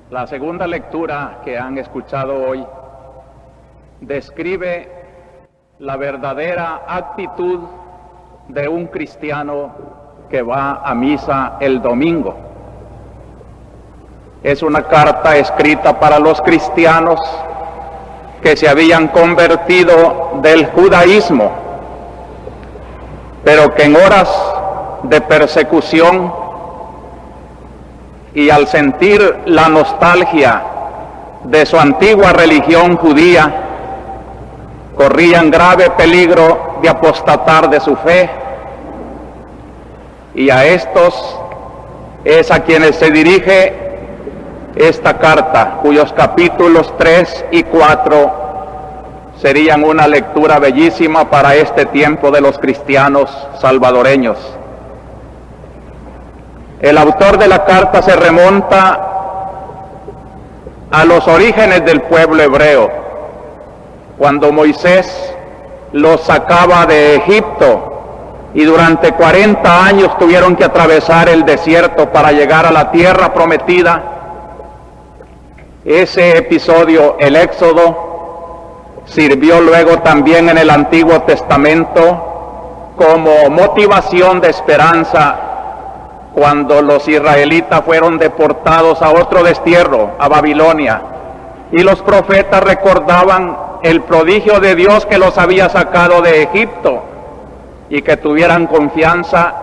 La segunda lectura que han escuchado hoy describe la verdadera actitud de un cristiano que va a misa el domingo. Es una carta escrita para los cristianos que se habían convertido del judaísmo, pero que en horas de persecución y al sentir la nostalgia de su antigua religión judía, corrían grave peligro de apostatar de su fe, y a estos es a quienes se dirige esta carta, cuyos capítulos 3 y 4 serían una lectura bellísima para este tiempo de los cristianos salvadoreños. El autor de la carta se remonta a los orígenes del pueblo hebreo, cuando Moisés los sacaba de Egipto y durante 40 años tuvieron que atravesar el desierto para llegar a la tierra prometida. Ese episodio, el Éxodo, sirvió luego también en el Antiguo Testamento como motivación de esperanza cuando los israelitas fueron deportados a otro destierro, a Babilonia, y los profetas recordaban el prodigio de Dios que los había sacado de Egipto, y que tuvieran confianza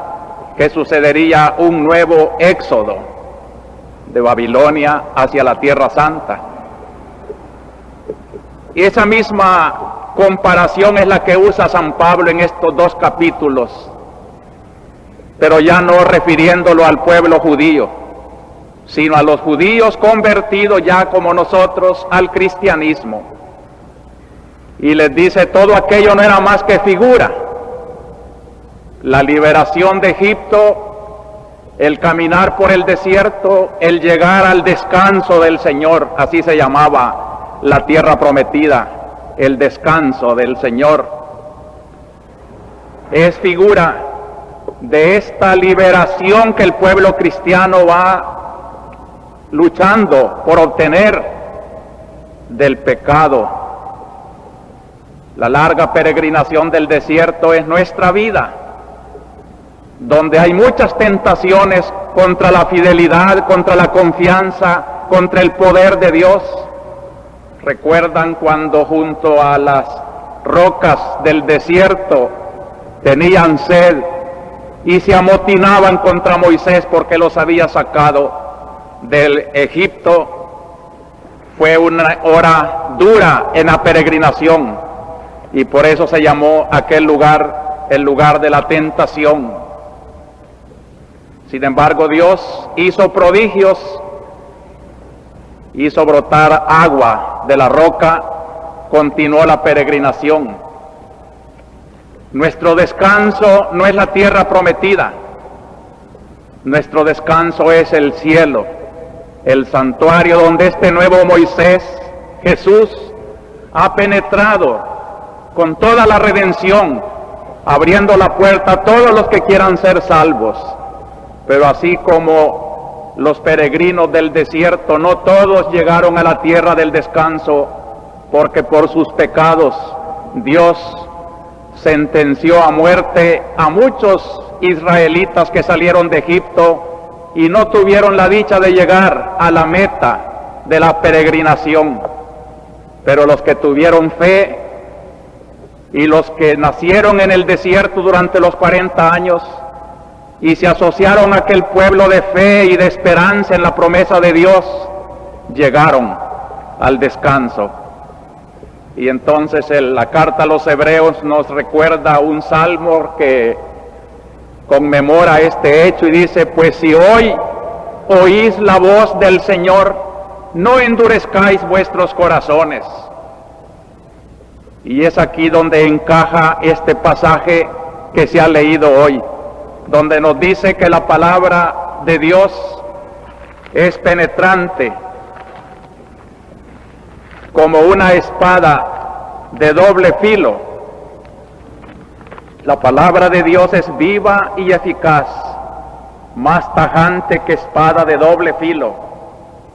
que sucedería un nuevo éxodo de Babilonia hacia la Tierra Santa. Y esa misma comparación es la que usa San Pablo en estos dos capítulos, pero ya no refiriéndolo al pueblo judío, sino a los judíos convertidos ya como nosotros al cristianismo. Y les dice, todo aquello no era más que figura. La liberación de Egipto, el caminar por el desierto, el llegar al descanso del Señor, así se llamaba la tierra prometida, el descanso del Señor, es figura de esta liberación que el pueblo cristiano va luchando por obtener del pecado. La larga peregrinación del desierto es nuestra vida, donde hay muchas tentaciones contra la fidelidad, contra la confianza, contra el poder de Dios. ¿Recuerdan cuando junto a las rocas del desierto tenían sed y se amotinaban contra Moisés porque los había sacado del Egipto? Fue una hora dura en la peregrinación y por eso se llamó aquel lugar el lugar de la tentación. Sin embargo, Dios hizo prodigios, hizo brotar agua de la roca, continuó la peregrinación. Nuestro descanso no es la tierra prometida, nuestro descanso es el cielo, el santuario donde este nuevo Moisés, Jesús, ha penetrado con toda la redención, abriendo la puerta a todos los que quieran ser salvos. Pero así como los peregrinos del desierto, no todos llegaron a la tierra del descanso, porque por sus pecados Dios sentenció a muerte a muchos israelitas que salieron de Egipto y no tuvieron la dicha de llegar a la meta de la peregrinación. Pero los que tuvieron fe y los que nacieron en el desierto durante los 40 años y se asociaron a aquel pueblo de fe y de esperanza en la promesa de Dios, llegaron al descanso. Y entonces la carta a los Hebreos nos recuerda un salmo que conmemora este hecho y dice, pues si hoy oís la voz del Señor, no endurezcáis vuestros corazones. Y es aquí donde encaja este pasaje que se ha leído hoy, donde nos dice que la palabra de Dios es penetrante como una espada de doble filo. La palabra de Dios es viva y eficaz, más tajante que espada de doble filo,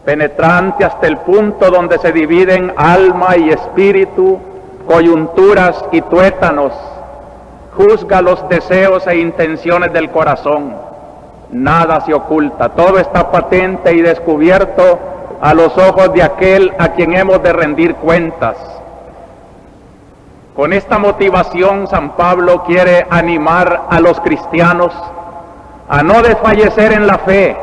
penetrante hasta el punto donde se dividen alma y espíritu, coyunturas y tuétanos, juzga los deseos e intenciones del corazón. Nada se oculta, todo está patente y descubierto a los ojos de aquel a quien hemos de rendir cuentas. Con esta motivación, San Pablo quiere animar a los cristianos a no desfallecer en la fe,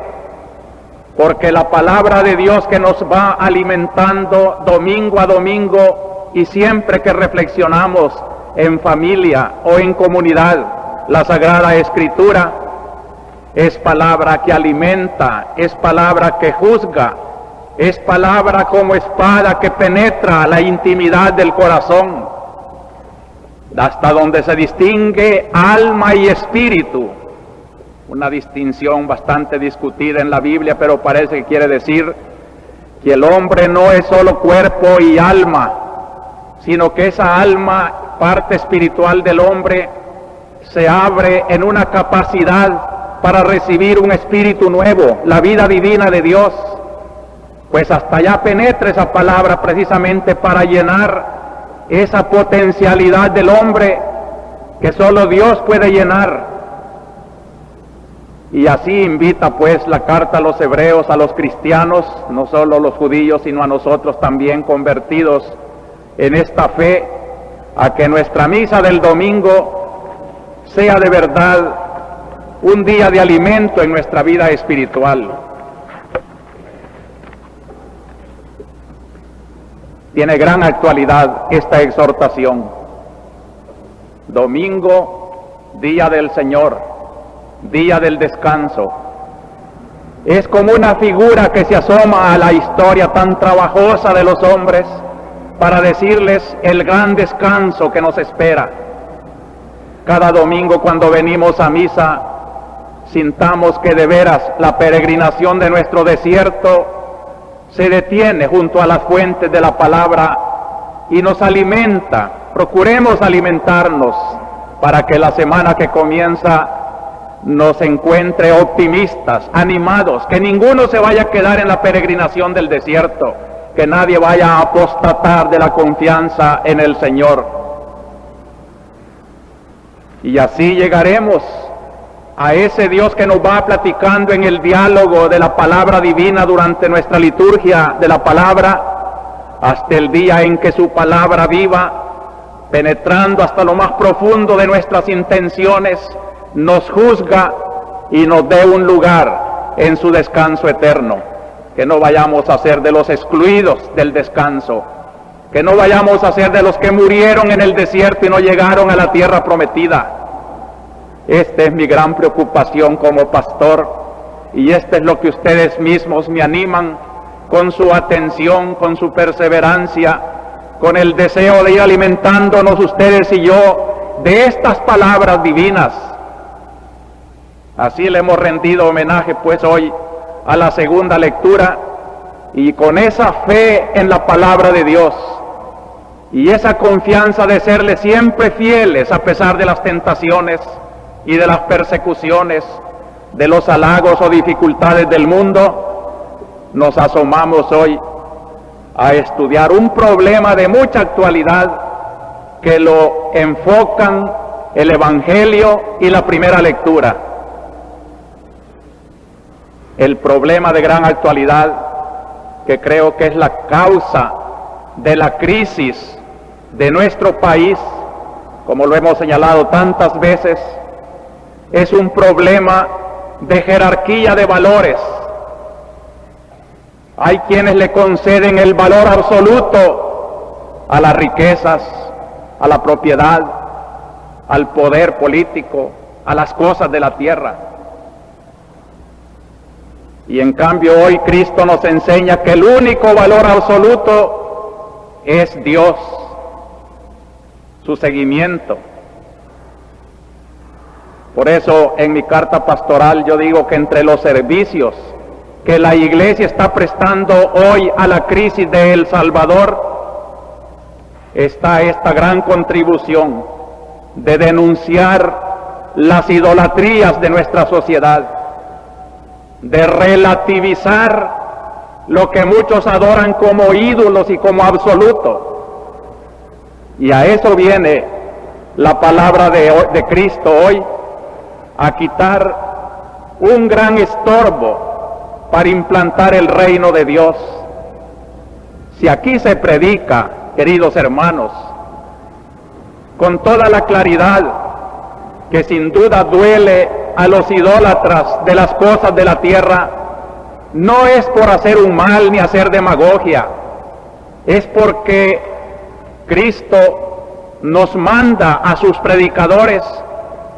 porque la palabra de Dios que nos va alimentando domingo a domingo y siempre que reflexionamos en familia o en comunidad, la Sagrada Escritura es palabra que alimenta, es palabra que juzga, es palabra como espada que penetra la intimidad del corazón, hasta donde se distingue alma y espíritu. Una distinción bastante discutida en la Biblia, pero parece que quiere decir que el hombre no es solo cuerpo y alma, sino que esa alma, parte espiritual del hombre, se abre en una capacidad para recibir un espíritu nuevo, la vida divina de Dios. Pues hasta allá penetra esa palabra precisamente para llenar esa potencialidad del hombre que solo Dios puede llenar. Y así invita pues la carta a los hebreos, a los cristianos, no solo los judíos, sino a nosotros también convertidos en esta fe, a que nuestra misa del domingo sea de verdad un día de alimento en nuestra vida espiritual. Tiene gran actualidad esta exhortación. Domingo, día del Señor, día del descanso. Es como una figura que se asoma a la historia tan trabajosa de los hombres para decirles el gran descanso que nos espera. Cada domingo cuando venimos a misa, sintamos que de veras la peregrinación de nuestro desierto se detiene junto a las fuentes de la palabra y nos alimenta. Procuremos alimentarnos para que la semana que comienza nos encuentre optimistas, animados, que ninguno se vaya a quedar en la peregrinación del desierto, que nadie vaya a apostatar de la confianza en el Señor. Y así llegaremos a ese Dios que nos va platicando en el diálogo de la palabra divina durante nuestra liturgia de la palabra, hasta el día en que su palabra viva, penetrando hasta lo más profundo de nuestras intenciones, nos juzga y nos dé un lugar en su descanso eterno. Que no vayamos a ser de los excluidos del descanso, que no vayamos a ser de los que murieron en el desierto y no llegaron a la tierra prometida. Esta es mi gran preocupación como pastor, y esto es lo que ustedes mismos me animan con su atención, con su perseverancia, con el deseo de ir alimentándonos ustedes y yo de estas palabras divinas. Así le hemos rendido homenaje pues hoy a la segunda lectura, y con esa fe en la palabra de Dios y esa confianza de serle siempre fieles a pesar de las tentaciones y de las persecuciones, de los halagos o dificultades del mundo, nos asomamos hoy a estudiar un problema de mucha actualidad que lo enfocan el Evangelio y la primera lectura. El problema de gran actualidad, que creo que es la causa de la crisis de nuestro país, como lo hemos señalado tantas veces, es un problema de jerarquía de valores. Hay quienes le conceden el valor absoluto a las riquezas, a la propiedad, al poder político, a las cosas de la tierra. Y en cambio hoy Cristo nos enseña que el único valor absoluto es Dios, su seguimiento. Por eso en mi carta pastoral yo digo que entre los servicios que la Iglesia está prestando hoy a la crisis de El Salvador está esta gran contribución de denunciar las idolatrías de nuestra sociedad, de relativizar lo que muchos adoran como ídolos y como absoluto. Y a eso viene la palabra de Cristo hoy, a quitar un gran estorbo para implantar el reino de Dios. Si aquí se predica, queridos hermanos, con toda la claridad que sin duda duele a los idólatras de las cosas de la tierra, no es por hacer un mal ni hacer demagogia, es porque Cristo nos manda a sus predicadores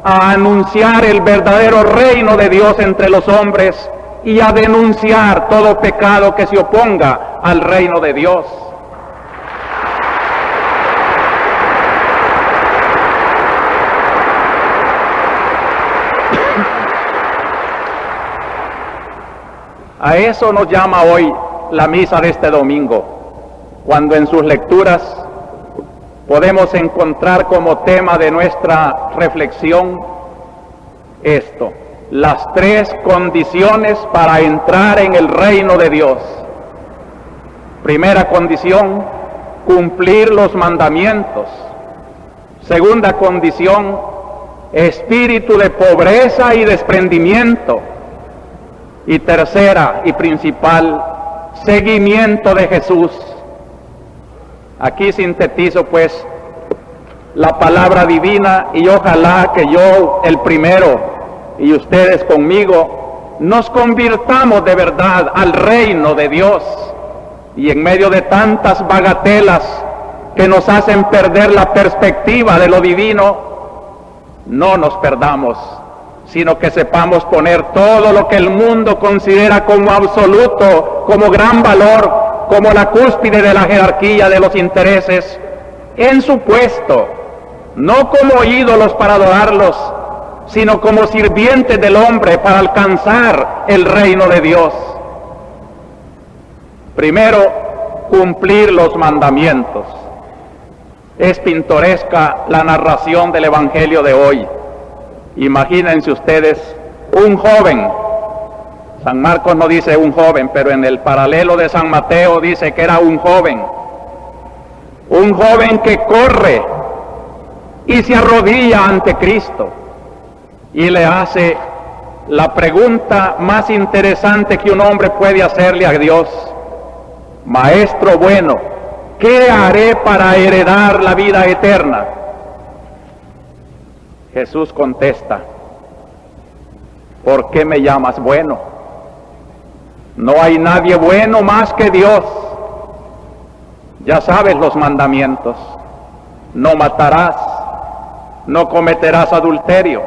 a anunciar el verdadero reino de Dios entre los hombres y a denunciar todo pecado que se oponga al reino de Dios. A eso nos llama hoy la misa de este domingo, cuando en sus lecturas podemos encontrar como tema de nuestra reflexión esto: las tres condiciones para entrar en el reino de Dios. Primera condición, cumplir los mandamientos. Segunda condición, espíritu de pobreza y desprendimiento. Y tercera y principal, seguimiento de Jesús. Aquí sintetizo pues la palabra divina, y ojalá que yo, el primero, y ustedes conmigo, nos convirtamos de verdad al reino de Dios, y en medio de tantas bagatelas que nos hacen perder la perspectiva de lo divino, no nos perdamos, sino que sepamos poner todo lo que el mundo considera como absoluto, como gran valor, como la cúspide de la jerarquía de los intereses, en su puesto, no como ídolos para adorarlos, sino como sirvientes del hombre para alcanzar el reino de Dios. Primero, cumplir los mandamientos. Es pintoresca la narración del Evangelio de hoy. Imagínense ustedes un joven. San Marcos no dice un joven, pero en el paralelo de San Mateo dice que era un joven que corre y se arrodilla ante Cristo y le hace la pregunta más interesante que un hombre puede hacerle a Dios: Maestro bueno, ¿qué haré para heredar la vida eterna? Jesús contesta: ¿por qué me llamas bueno? No hay nadie bueno más que Dios. Ya sabes los mandamientos: no matarás, no cometerás adulterio,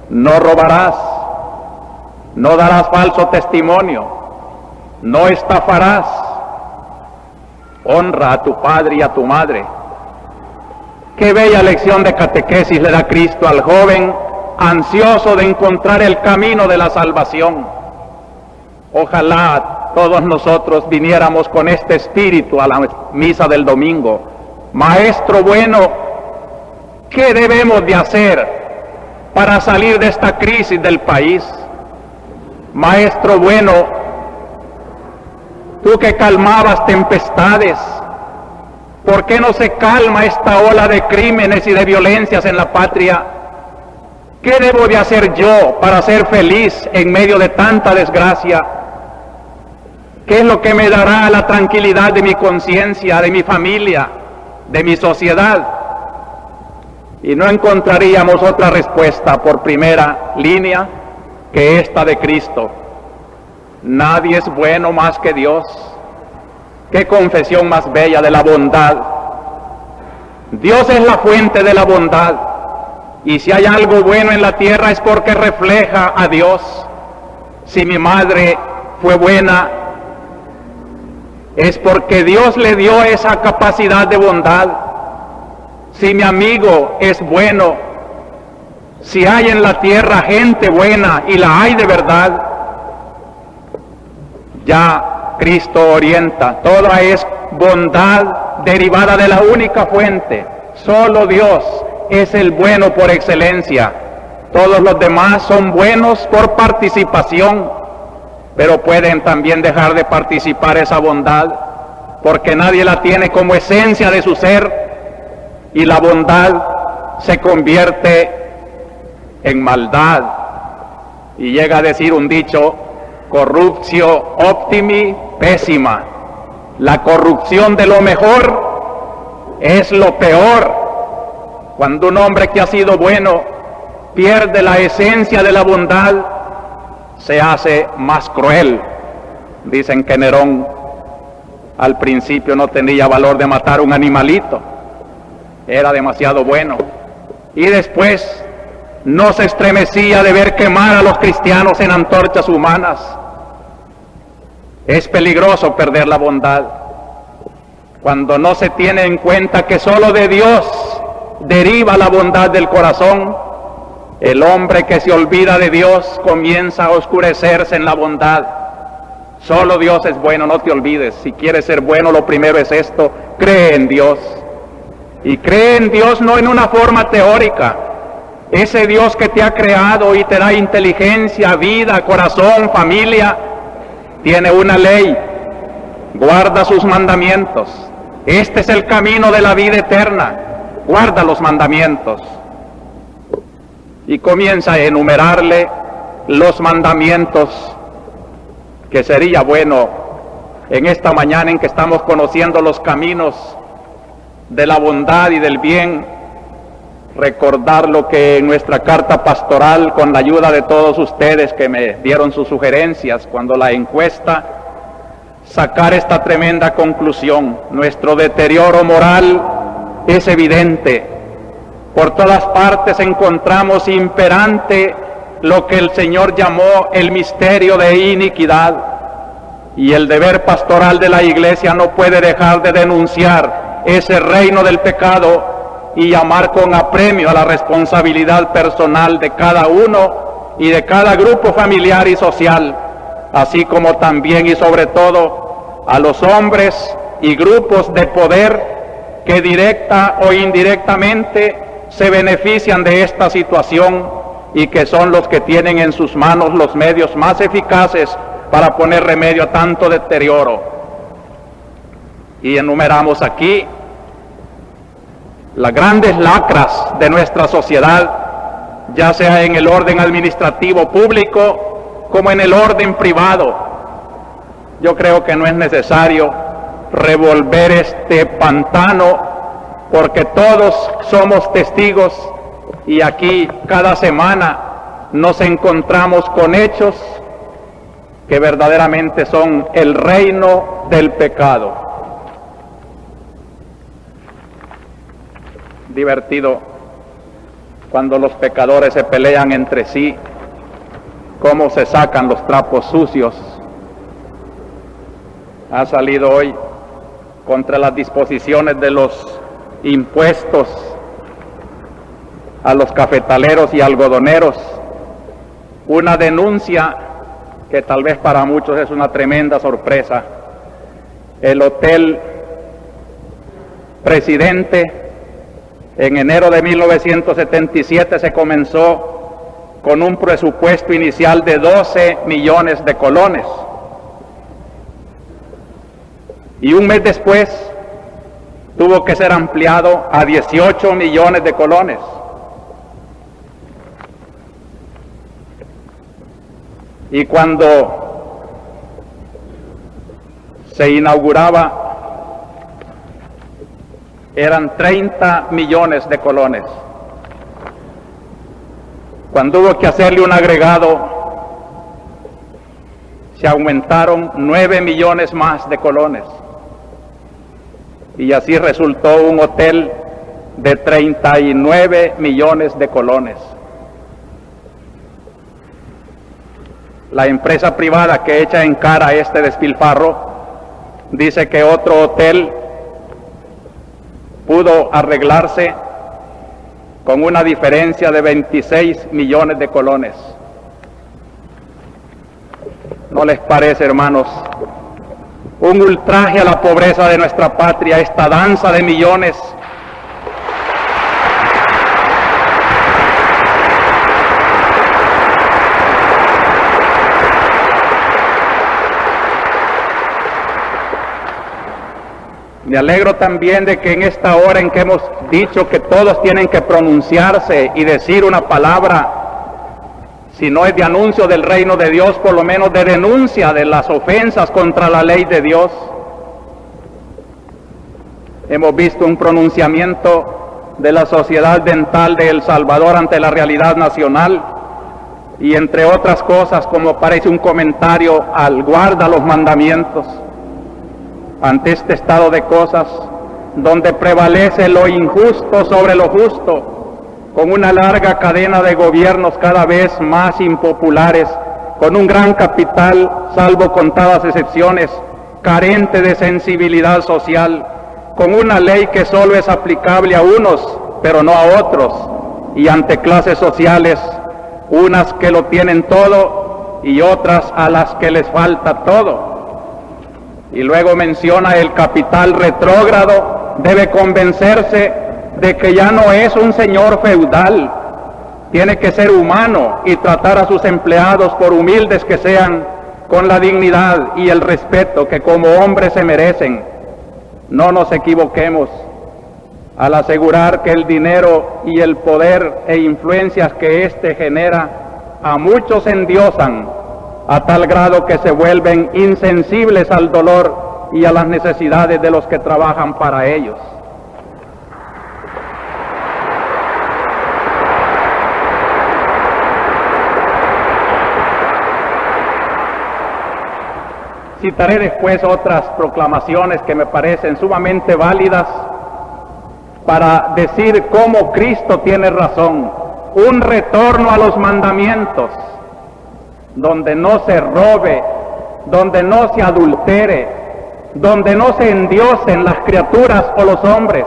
no robarás, no darás falso testimonio, no estafarás, honra a tu padre y a tu madre. Qué bella lección de catequesis le da Cristo al joven ansioso de encontrar el camino de la salvación. Ojalá todos nosotros viniéramos con este espíritu a la misa del domingo. Maestro bueno, ¿qué debemos de hacer para salir de esta crisis del país? Maestro bueno, tú que calmabas tempestades, ¿por qué no se calma esta ola de crímenes y de violencias en la patria? ¿Qué debo de hacer yo para ser feliz en medio de tanta desgracia? ¿Qué es lo que me dará la tranquilidad de mi conciencia, de mi familia, de mi sociedad? Y no encontraríamos otra respuesta por primera línea que esta de Cristo: nadie es bueno más que Dios. Qué confesión más bella de la bondad. Dios es la fuente de la bondad, y si hay algo bueno en la tierra es porque refleja a Dios. Si mi madre fue buena, es porque Dios le dio esa capacidad de bondad. Si mi amigo es bueno, si hay en la tierra gente buena, y la hay de verdad, ya Cristo orienta, toda es bondad derivada de la única fuente. Solo Dios es el bueno por excelencia. Todos los demás son buenos por participación. pero pueden también dejar de participar esa bondad, porque nadie la tiene como esencia de su ser, y la bondad se convierte en maldad. Y llega a decir un dicho: corruptio optimi pésima. La corrupción de lo mejor es lo peor. Cuando un hombre que ha sido bueno pierde la esencia de la bondad, se hace más cruel. Dicen que Nerón al principio no tenía valor de matar un animalito, era demasiado bueno, y después no se estremecía de ver quemar a los cristianos en antorchas humanas. Es peligroso perder la bondad cuando no se tiene en cuenta que solo de Dios deriva la bondad del corazón. El hombre que se olvida de Dios comienza a oscurecerse en la bondad. Solo Dios es bueno, no te olvides. Si quieres ser bueno, lo primero es esto: cree en Dios. Y cree en Dios no en una forma teórica. Ese Dios que te ha creado y te da inteligencia, vida, corazón, familia, tiene una ley: guarda sus mandamientos. Este es el camino de la vida eterna. Guarda los mandamientos. Y comienza a enumerarle los mandamientos, que sería bueno en esta mañana en que estamos conociendo los caminos de la bondad y del bien, recordar lo que en nuestra carta pastoral, con la ayuda de todos ustedes que me dieron sus sugerencias cuando la encuesta, sacar esta tremenda conclusión: nuestro deterioro moral es evidente. Por todas partes encontramos imperante lo que el Señor llamó el misterio de iniquidad, y el deber pastoral de la Iglesia no puede dejar de denunciar ese reino del pecado y llamar con apremio a la responsabilidad personal de cada uno y de cada grupo familiar y social, así como también y sobre todo a los hombres y grupos de poder que directa o indirectamente se benefician de esta situación y que son los que tienen en sus manos los medios más eficaces para poner remedio a tanto deterioro. Y enumeramos aquí las grandes lacras de nuestra sociedad, ya sea en el orden administrativo público como en el orden privado. Yo creo que no es necesario revolver este pantano, porque todos somos testigos, y aquí cada semana nos encontramos con hechos que verdaderamente son el reino del pecado. Divertido cuando los pecadores se pelean entre sí, cómo se sacan los trapos sucios. Ha salido hoy contra las disposiciones de los impuestos a los cafetaleros y algodoneros una denuncia que tal vez para muchos es una tremenda sorpresa. El Hotel Presidente, en enero de 1977 se comenzó con un presupuesto inicial de 12 millones de colones, y un mes después tuvo que ser ampliado a 18 millones de colones. Y cuando se inauguraba eran 30 millones de colones. Cuando hubo que hacerle un agregado, se aumentaron 9 millones más de colones. Y así resultó un hotel de 39 millones de colones. La empresa privada que echa en cara este despilfarro dice que otro hotel pudo arreglarse con una diferencia de 26 millones de colones. ¿No les parece, hermanos, un ultraje a la pobreza de nuestra patria, esta danza de millones? Me alegro también de que en esta hora en que hemos dicho que todos tienen que pronunciarse y decir una palabra, si no es de anuncio del reino de Dios, por lo menos de denuncia de las ofensas contra la ley de Dios. Hemos visto un pronunciamiento de la Sociedad Dental de El Salvador ante la realidad nacional y entre otras cosas, como parece un comentario al guarda los mandamientos. Ante este estado de cosas, donde prevalece lo injusto sobre lo justo, con una larga cadena de gobiernos cada vez más impopulares, con un gran capital, salvo contadas excepciones, carente de sensibilidad social, con una ley que solo es aplicable a unos, pero no a otros, y ante clases sociales, unas que lo tienen todo y otras a las que les falta todo. Y luego menciona el capital retrógrado debe convencerse de que ya no es un señor feudal, tiene que ser humano y tratar a sus empleados, por humildes que sean, con la dignidad y el respeto que como hombres se merecen. No nos equivoquemos al asegurar que el dinero y el poder e influencias que éste genera a muchos endiosan a tal grado que se vuelven insensibles al dolor y a las necesidades de los que trabajan para ellos. Citaré después otras proclamaciones que me parecen sumamente válidas para decir cómo Cristo tiene razón. Un retorno a los mandamientos, donde no se robe, donde no se adultere, donde no se endiosen las criaturas o los hombres,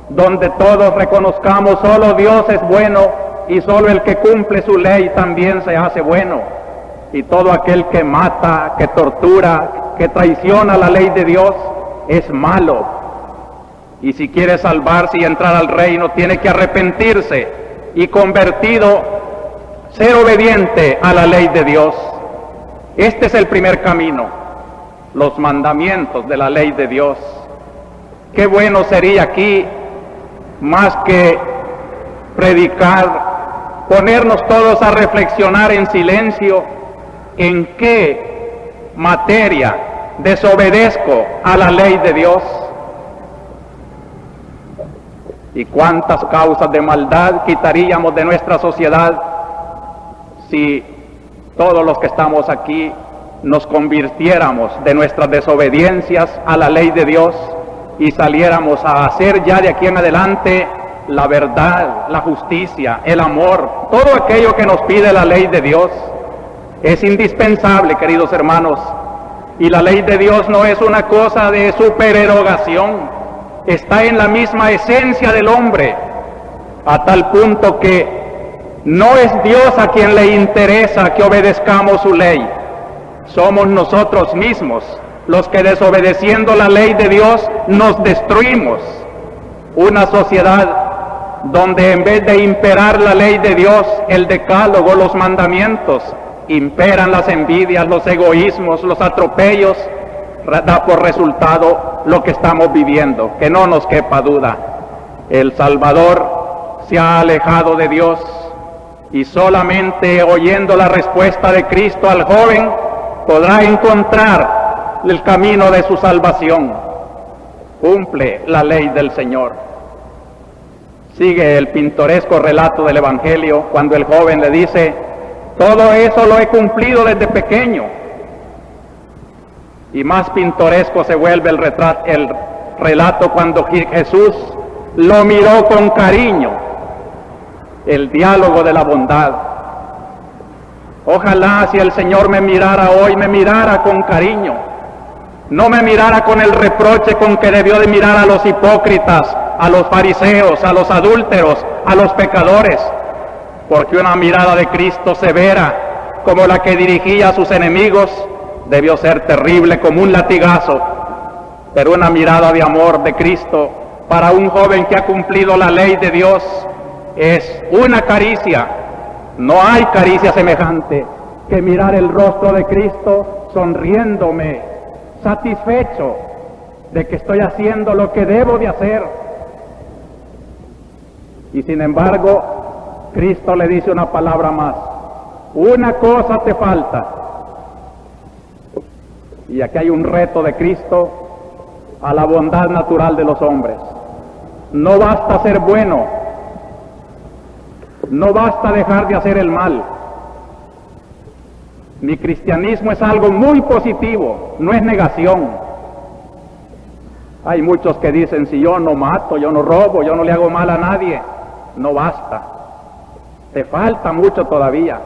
donde todos reconozcamos solo Dios es bueno y solo el que cumple su ley también se hace bueno. Y todo aquel que mata, que tortura, que traiciona la ley de Dios es malo. Y si quiere salvarse y entrar al reino, tiene que arrepentirse y convertido, ser obediente a la ley de Dios. Este es el primer camino, los mandamientos de la ley de Dios. Qué bueno sería aquí, más que predicar, ponernos todos a reflexionar en silencio en qué materia desobedezco a la ley de Dios y cuántas causas de maldad quitaríamos de nuestra sociedad si todos los que estamos aquí nos convirtiéramos de nuestras desobediencias a la ley de Dios y saliéramos a hacer ya de aquí en adelante la verdad, la justicia, el amor, todo aquello que nos pide la ley de Dios. Es indispensable, queridos hermanos, y la ley de Dios no es una cosa de supererogación, está en la misma esencia del hombre, a tal punto que no es Dios a quien le interesa que obedezcamos su ley, somos nosotros mismos los que desobedeciendo la ley de Dios nos destruimos. Una sociedad donde en vez de imperar la ley de Dios, el decálogo, los mandamientos, imperan las envidias, los egoísmos, los atropellos, da por resultado lo que estamos viviendo, que no nos quepa duda. El Salvador se ha alejado de Dios y solamente oyendo la respuesta de Cristo al joven podrá encontrar el camino de su salvación. Cumple la ley del Señor. Sigue el pintoresco relato del Evangelio cuando el joven le dice: todo eso lo he cumplido desde pequeño. Y más pintoresco se vuelve el relato cuando Jesús lo miró con cariño, el diálogo de la bondad. Ojalá si el Señor me mirara hoy, me mirara con cariño, no me mirara con el reproche con que debió de mirar a los hipócritas, a los fariseos, a los adúlteros, a los pecadores, porque una mirada de Cristo severa, como la que dirigía a sus enemigos, debió ser terrible como un latigazo, pero una mirada de amor de Cristo para un joven que ha cumplido la ley de Dios es una caricia. No hay caricia semejante que mirar el rostro de Cristo sonriéndome, satisfecho, de que estoy haciendo lo que debo de hacer. Y sin embargo, Cristo le dice una palabra más: una cosa te falta. Y aquí hay un reto de Cristo a la bondad natural de los hombres. No basta ser bueno, no basta dejar de hacer el mal. Mi cristianismo es algo muy positivo, no es negación. Hay muchos que dicen: si yo no mato, yo no robo, yo no le hago mal a nadie. No basta, te falta mucho todavía.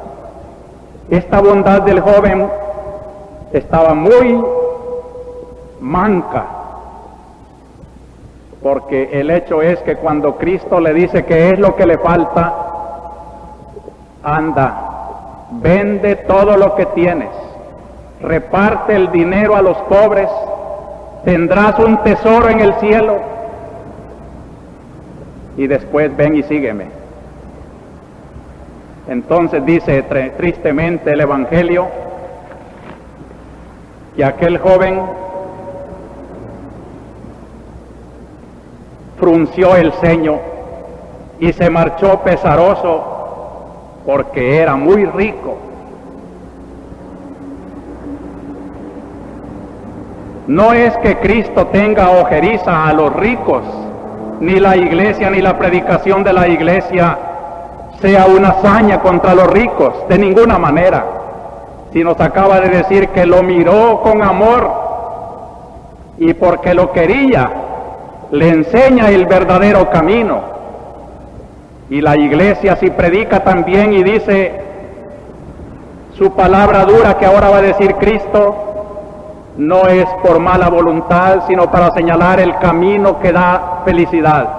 Esta bondad del joven estaba muy manca, porque el hecho es que cuando Cristo le dice qué es lo que le falta: anda, vende todo lo que tienes, reparte el dinero a los pobres, tendrás un tesoro en el cielo, y después ven y sígueme. Entonces dice tristemente el Evangelio que aquel joven frunció el ceño y se marchó pesaroso porque era muy rico. No es que Cristo tenga ojeriza a los ricos, ni la iglesia ni la predicación de la iglesia sea una hazaña contra los ricos, de ninguna manera. Si nos acaba de decir que lo miró con amor y porque lo quería, le enseña el verdadero camino. Y la iglesia si predica también y dice su palabra dura que ahora va a decir Cristo, no es por mala voluntad, sino para señalar el camino que da felicidad.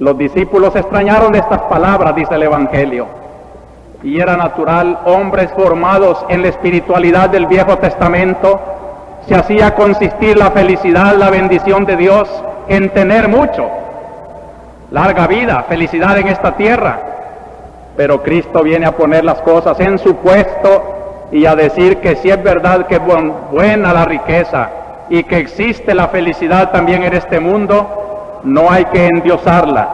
Los discípulos extrañaron de estas palabras, dice el Evangelio, y era natural, hombres formados en la espiritualidad del Viejo Testamento, se hacía consistir la felicidad, la bendición de Dios en tener mucho, larga vida, felicidad en esta tierra. Pero Cristo viene a poner las cosas en su puesto y a decir que si es verdad que es buena la riqueza y que existe la felicidad también en este mundo, no hay que endiosarla.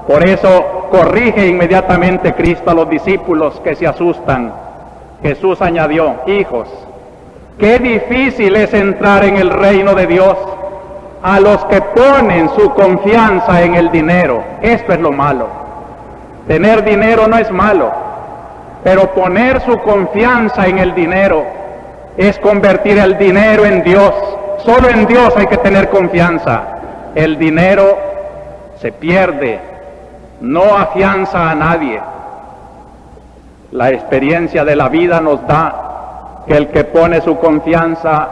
Por eso corrige inmediatamente Cristo a los discípulos que se asustan. Jesús añadió: hijos, qué difícil es entrar en el reino de Dios a los que ponen su confianza en el dinero. Esto es lo malo. Tener dinero no es malo, pero poner su confianza en el dinero es convertir el dinero en Dios. Solo en Dios hay que tener confianza. El dinero se pierde, no afianza a nadie. La experiencia de la vida nos da que el que pone su confianza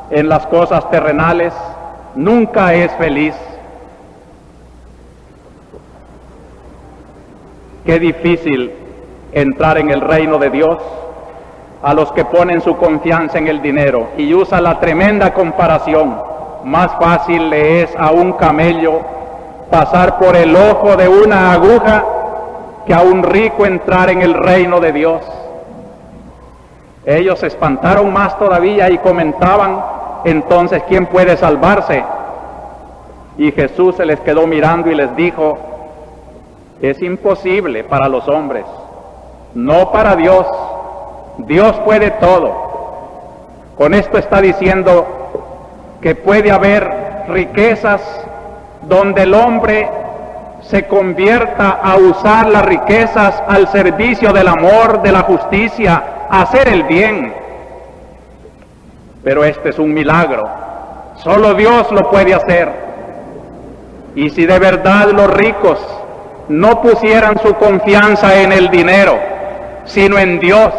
en las cosas terrenales nunca es feliz. Qué difícil entrar en el reino de Dios a los que ponen su confianza en el dinero. Y usa la tremenda comparación: más fácil le es a un camello pasar por el ojo de una aguja que a un rico entrar en el reino de Dios. Ellos se espantaron más todavía y comentaban: entonces, ¿quién puede salvarse? Y Jesús se les quedó mirando y les dijo: es imposible para los hombres, no para Dios. Dios puede todo. Con esto está diciendo que puede haber riquezas donde el hombre se convierta a usar las riquezas al servicio del amor, de la justicia, a hacer el bien. Pero este es un milagro. Solo Dios lo puede hacer. Y si de verdad los ricos no pusieran su confianza en el dinero, sino en Dios,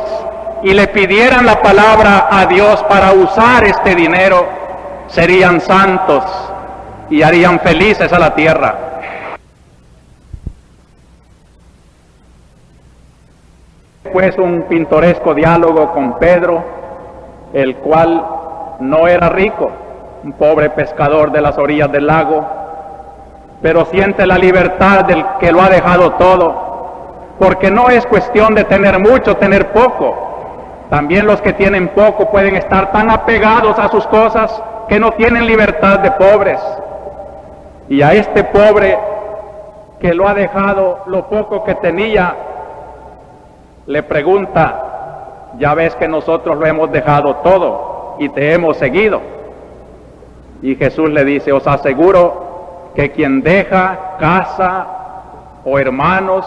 y le pidieran la palabra a Dios para usar este dinero, serían santos y harían felices a la tierra. Pues un pintoresco diálogo con Pedro, el cual no era rico, un pobre pescador de las orillas del lago, pero siente la libertad del que lo ha dejado todo, porque no es cuestión de tener mucho, tener poco. También los que tienen poco pueden estar tan apegados a sus cosas que no tienen libertad de pobres. Y a este pobre que lo ha dejado lo poco que tenía, le pregunta: ya ves que nosotros lo hemos dejado todo y te hemos seguido. Y Jesús le dice: os aseguro que quien deja casa o hermanos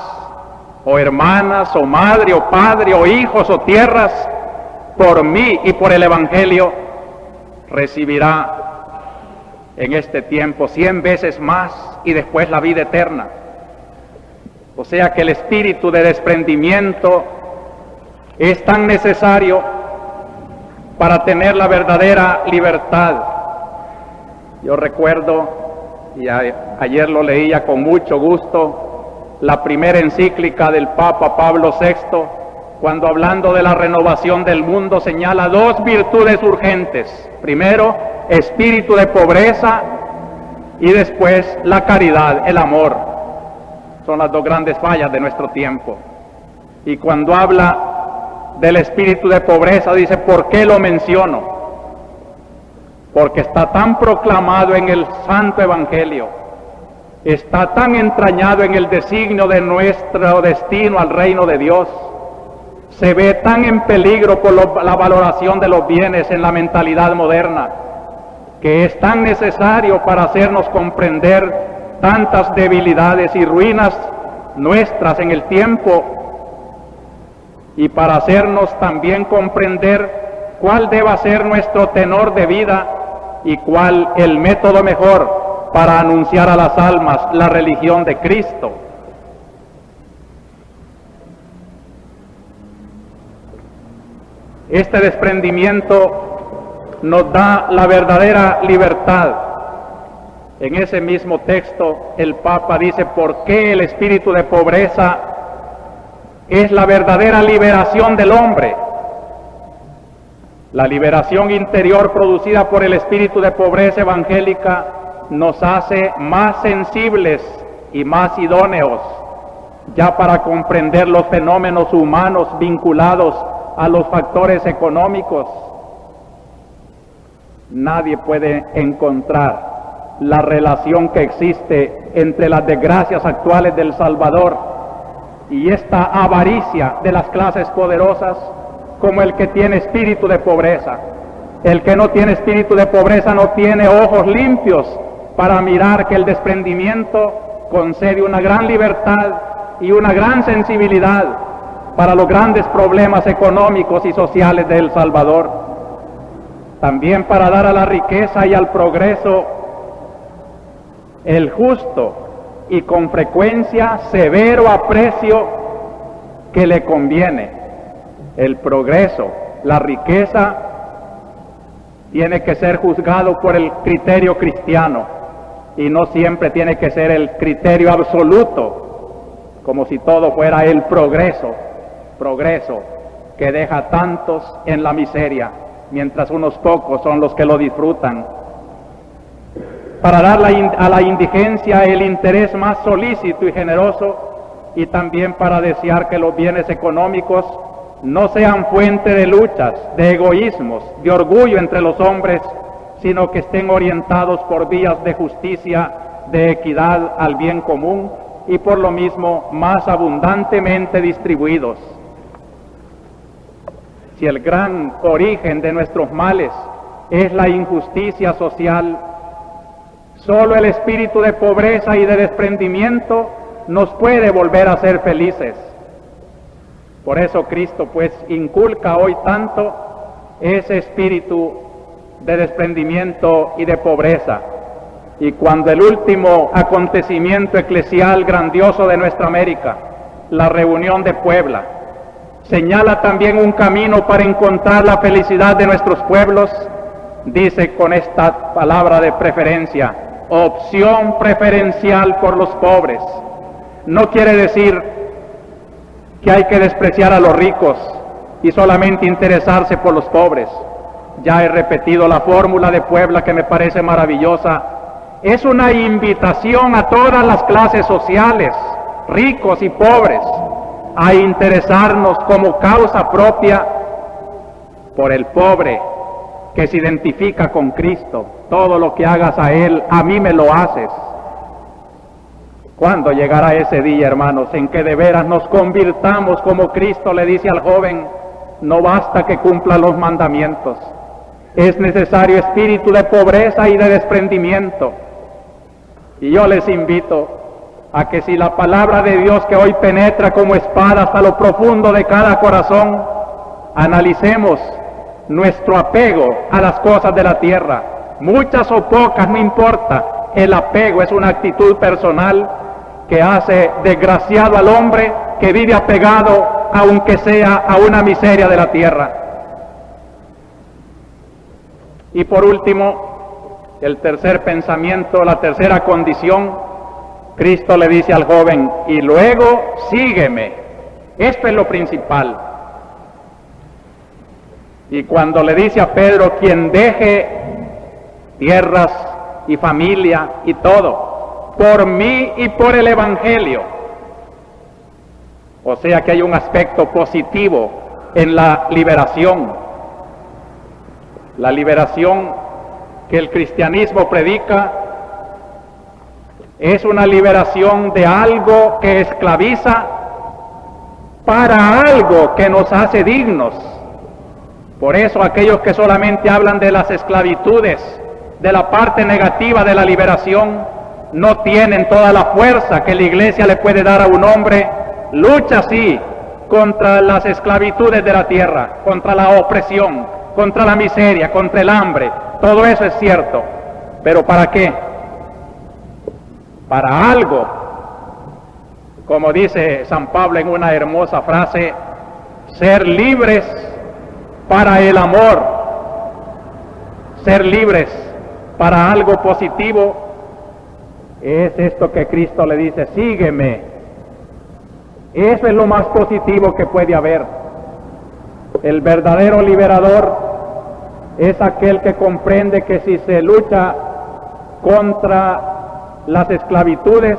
o hermanas o madre o padre o hijos o tierras por mí y por el Evangelio, recibirá en este tiempo 100 veces más y después la vida eterna. O sea que el espíritu de desprendimiento es tan necesario para tener la verdadera libertad. Yo recuerdo, y ayer lo leía con mucho gusto, la primera encíclica del Papa Pablo VI, cuando hablando de la renovación del mundo señala 2 virtudes urgentes. Primero, espíritu de pobreza, y después la caridad, el amor. Son las 2 grandes fallas de nuestro tiempo. Y cuando habla del espíritu de pobreza, dice: ¿por qué lo menciono? Porque está tan proclamado en el Santo Evangelio, está tan entrañado en el designio de nuestro destino al reino de Dios, se ve tan en peligro por la valoración de los bienes en la mentalidad moderna, que es tan necesario para hacernos comprender tantas debilidades y ruinas nuestras en el tiempo, y para hacernos también comprender cuál deba ser nuestro tenor de vida y cuál el método mejor para anunciar a las almas la religión de Cristo. Este desprendimiento nos da la verdadera libertad. En ese mismo texto el Papa dice: ¿por qué el espíritu de pobreza es la verdadera liberación del hombre? La liberación interior producida por el espíritu de pobreza evangélica nos hace más sensibles y más idóneos ya para comprender los fenómenos humanos vinculados a los factores económicos. Nadie puede encontrar la relación que existe entre las desgracias actuales del Salvador y esta avaricia de las clases poderosas como el que tiene espíritu de pobreza. El que no tiene espíritu de pobreza no tiene ojos limpios para mirar que el desprendimiento concede una gran libertad y una gran sensibilidad para los grandes problemas económicos y sociales de El Salvador. También para dar a la riqueza y al progreso el justo y con frecuencia severo aprecio que le conviene. El progreso, la riqueza, tiene que ser juzgado por el criterio cristiano y no siempre tiene que ser el criterio absoluto, como si todo fuera el progreso que deja tantos en la miseria, mientras unos pocos son los que lo disfrutan. Para dar a la indigencia el interés más solícito y generoso, y también para desear que los bienes económicos no sean fuente de luchas, de egoísmos, de orgullo entre los hombres, sino que estén orientados por vías de justicia, de equidad al bien común y por lo mismo más abundantemente distribuidos. Si el gran origen de nuestros males es la injusticia social, solo el espíritu de pobreza y de desprendimiento nos puede volver a ser felices. Por eso Cristo pues inculca hoy tanto ese espíritu de desprendimiento y de pobreza. Y cuando el último acontecimiento eclesial grandioso de nuestra América, la reunión de Puebla, señala también un camino para encontrar la felicidad de nuestros pueblos, dice con esta palabra de preferencia: opción preferencial por los pobres. No quiere decir que hay que despreciar a los ricos y solamente interesarse por los pobres. Ya he repetido la fórmula de Puebla, que me parece maravillosa. Es una invitación a todas las clases sociales, ricos y pobres, a interesarnos como causa propia por el pobre, que se identifica con Cristo. Todo lo que hagas a Él, a mí me lo haces. ¿Cuándo llegará ese día, hermanos, en que de veras nos convirtamos como Cristo le dice al joven? No basta que cumpla los mandamientos. Es necesario espíritu de pobreza y de desprendimiento. Y yo les invito a que si la palabra de Dios que hoy penetra como espada hasta lo profundo de cada corazón, analicemos nuestro apego a las cosas de la tierra. Muchas o pocas, no importa. El apego es una actitud personal que hace desgraciado al hombre que vive apegado, aunque sea a una miseria de la tierra. Y por último, el tercer pensamiento, la tercera condición, Cristo le dice al joven, y luego sígueme. Esto es lo principal. Y cuando le dice a Pedro, quien deje tierras y familia y todo, por mí y por el Evangelio. O sea que hay un aspecto positivo en la liberación. La liberación que el cristianismo predica es una liberación de algo que esclaviza para algo que nos hace dignos. Por eso aquellos que solamente hablan de las esclavitudes, de la parte negativa de la liberación, no tienen toda la fuerza que la iglesia le puede dar a un hombre. Lucha sí contra las esclavitudes de la tierra, contra la opresión, contra la miseria, contra el hambre. Todo eso es cierto. ¿Pero para qué? Para algo. Como dice San Pablo en una hermosa frase, ser libres para el amor, ser libres para algo positivo. Es esto que Cristo le dice, sígueme. Eso es lo más positivo que puede haber. El verdadero liberador es aquel que comprende que si se lucha contra las esclavitudes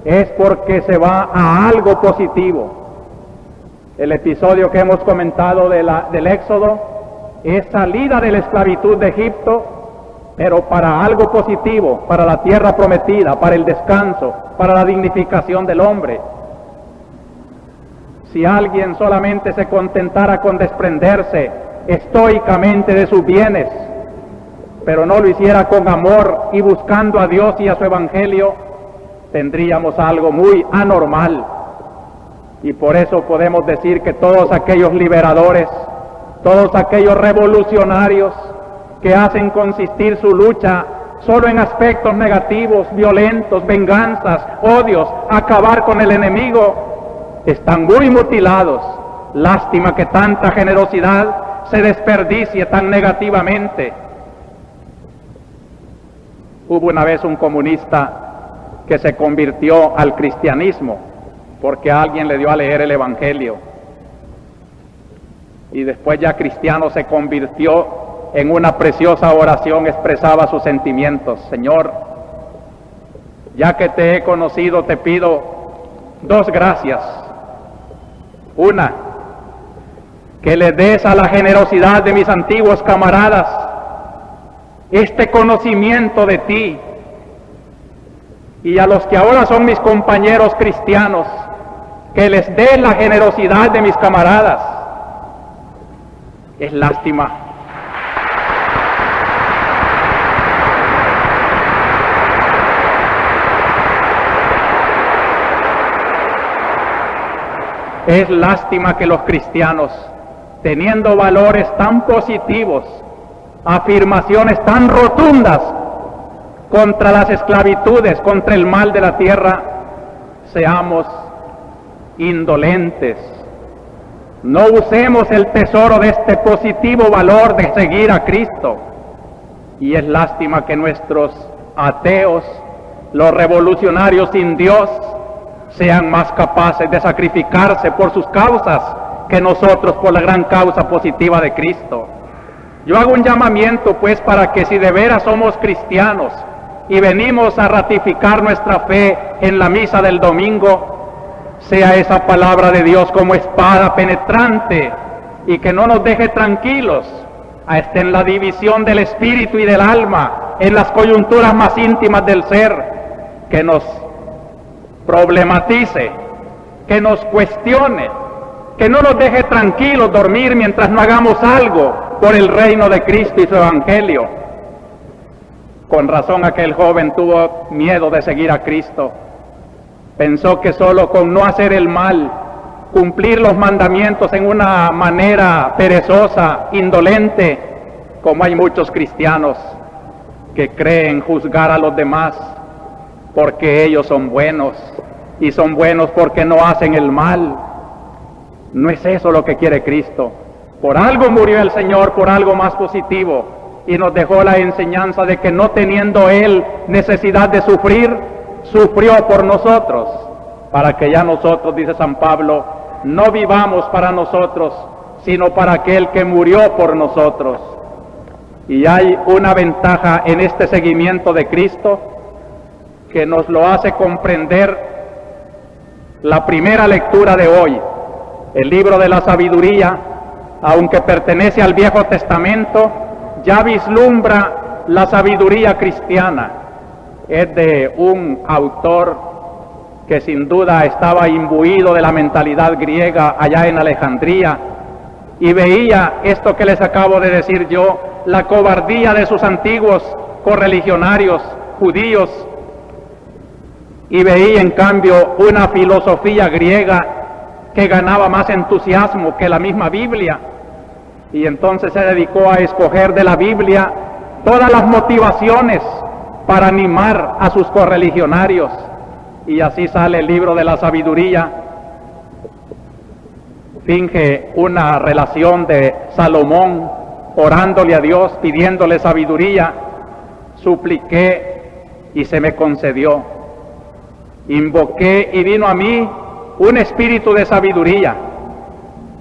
es porque se va a algo positivo. El episodio que hemos comentado del Éxodo es salida de la esclavitud de Egipto, pero para algo positivo, para la tierra prometida, para el descanso, para la dignificación del hombre. Si alguien solamente se contentara con desprenderse estoicamente de sus bienes, pero no lo hiciera con amor y buscando a Dios y a su Evangelio, tendríamos algo muy anormal. Y por eso podemos decir que todos aquellos liberadores, todos aquellos revolucionarios que hacen consistir su lucha solo en aspectos negativos, violentos, venganzas, odios, acabar con el enemigo, están muy mutilados. Lástima que tanta generosidad se desperdicie tan negativamente. Hubo una vez un comunista que se convirtió al cristianismo porque alguien le dio a leer el Evangelio. Y después ya cristiano se convirtió en una preciosa oración, expresaba sus sentimientos. Señor, ya que te he conocido, te pido dos gracias. Una, que le des a la generosidad de mis antiguos camaradas este conocimiento de ti, y a los que ahora son mis compañeros cristianos, que les dé la generosidad de mis camaradas. Es lástima. Es lástima que los cristianos, teniendo valores tan positivos, afirmaciones tan rotundas contra las esclavitudes, contra el mal de la tierra, seamos indolentes. No usemos el tesoro de este positivo valor de seguir a Cristo. Y es lástima que nuestros ateos, los revolucionarios sin Dios, sean más capaces de sacrificarse por sus causas que nosotros por la gran causa positiva de Cristo. Yo hago un llamamiento pues para que si de veras somos cristianos y venimos a ratificar nuestra fe en la misa del domingo, sea esa palabra de Dios como espada penetrante y que no nos deje tranquilos hasta en la división del espíritu y del alma, en las coyunturas más íntimas del ser, que nos problematice, que nos cuestione, que no nos deje tranquilos dormir mientras no hagamos algo por el reino de Cristo y su evangelio. Con razón aquel joven tuvo miedo de seguir a Cristo. Pensó que solo con no hacer el mal, cumplir los mandamientos en una manera perezosa, indolente, como hay muchos cristianos que creen juzgar a los demás porque ellos son buenos, y son buenos porque no hacen el mal. No es eso lo que quiere Cristo. Por algo murió el Señor, por algo más positivo, y nos dejó la enseñanza de que no teniendo Él necesidad de sufrir, sufrió por nosotros, para que ya nosotros, dice San Pablo, no vivamos para nosotros, sino para aquel que murió por nosotros. Y hay una ventaja en este seguimiento de Cristo que nos lo hace comprender la primera lectura de hoy. El libro de la sabiduría, aunque pertenece al Viejo Testamento, ya vislumbra la sabiduría cristiana. Es de un autor que sin duda estaba imbuido de la mentalidad griega allá en Alejandría, y veía esto que les acabo de decir yo, la cobardía de sus antiguos correligionarios judíos, y veía en cambio una filosofía griega que ganaba más entusiasmo que la misma Biblia, y entonces se dedicó a escoger de la Biblia todas las motivaciones para animar a sus correligionarios, y así sale el libro de la sabiduría. Finge una relación de Salomón orándole a Dios, pidiéndole sabiduría. Supliqué y se me concedió. Invoqué y vino a mí un espíritu de sabiduría.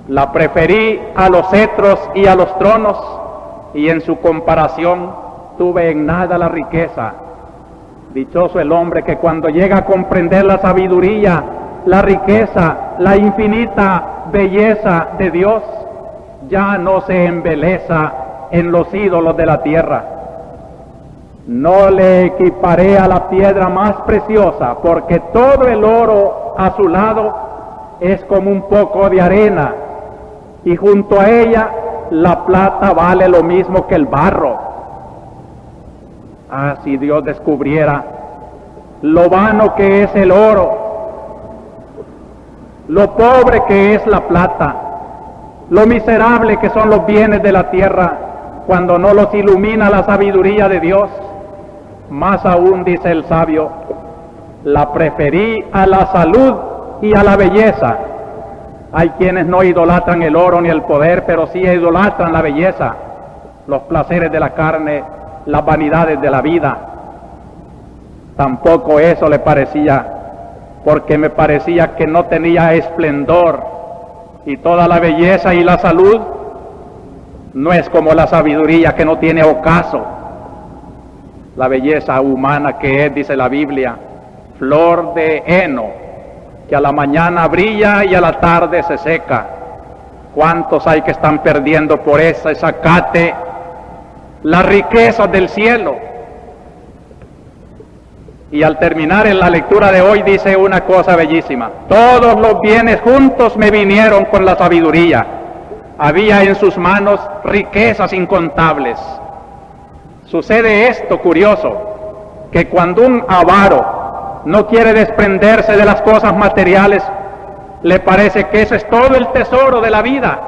La preferí a los cetros y a los tronos, y en su comparación tuve en nada la riqueza. Dichoso el hombre que cuando llega a comprender la sabiduría, la riqueza, la infinita belleza de Dios, ya no se embeleza en los ídolos de la tierra. No le equiparé a la piedra más preciosa, porque todo el oro a su lado es como un poco de arena, y junto a ella la plata vale lo mismo que el barro. Ah, si Dios descubriera lo vano que es el oro, lo pobre que es la plata, lo miserable que son los bienes de la tierra, cuando no los ilumina la sabiduría de Dios. Más aún, dice el sabio, la preferí a la salud y a la belleza. Hay quienes no idolatran el oro ni el poder, pero sí idolatran la belleza, los placeres de la carne, las vanidades de la vida. Tampoco eso le parecía, porque me parecía que no tenía esplendor, y toda la belleza y la salud no es como la sabiduría, que no tiene ocaso. La belleza humana que es, dice la Biblia, flor de heno, que a la mañana brilla y a la tarde se seca. ¿Cuántos hay que están perdiendo por ese zacate las riquezas del cielo? Y al terminar en la lectura de hoy dice una cosa bellísima: todos los bienes juntos me vinieron con la sabiduría. Había en sus manos riquezas incontables. Sucede esto curioso, que cuando un avaro no quiere desprenderse de las cosas materiales, le parece que eso es todo el tesoro de la vida.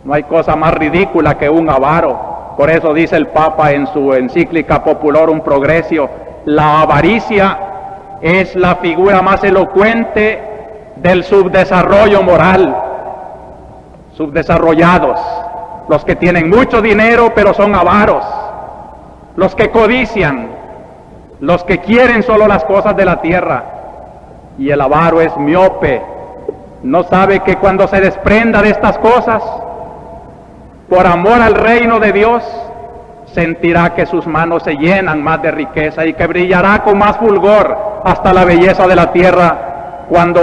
No hay cosa más ridícula que un avaro. Por eso dice el Papa en su encíclica Populorum Progressio: la avaricia es la figura más elocuente del subdesarrollo moral. Subdesarrollados, los que tienen mucho dinero pero son avaros, los que codician, los que quieren solo las cosas de la tierra. Y el avaro es miope, no sabe que cuando se desprenda de estas cosas, por amor al reino de Dios, sentirá que sus manos se llenan más de riqueza y que brillará con más fulgor hasta la belleza de la tierra, cuando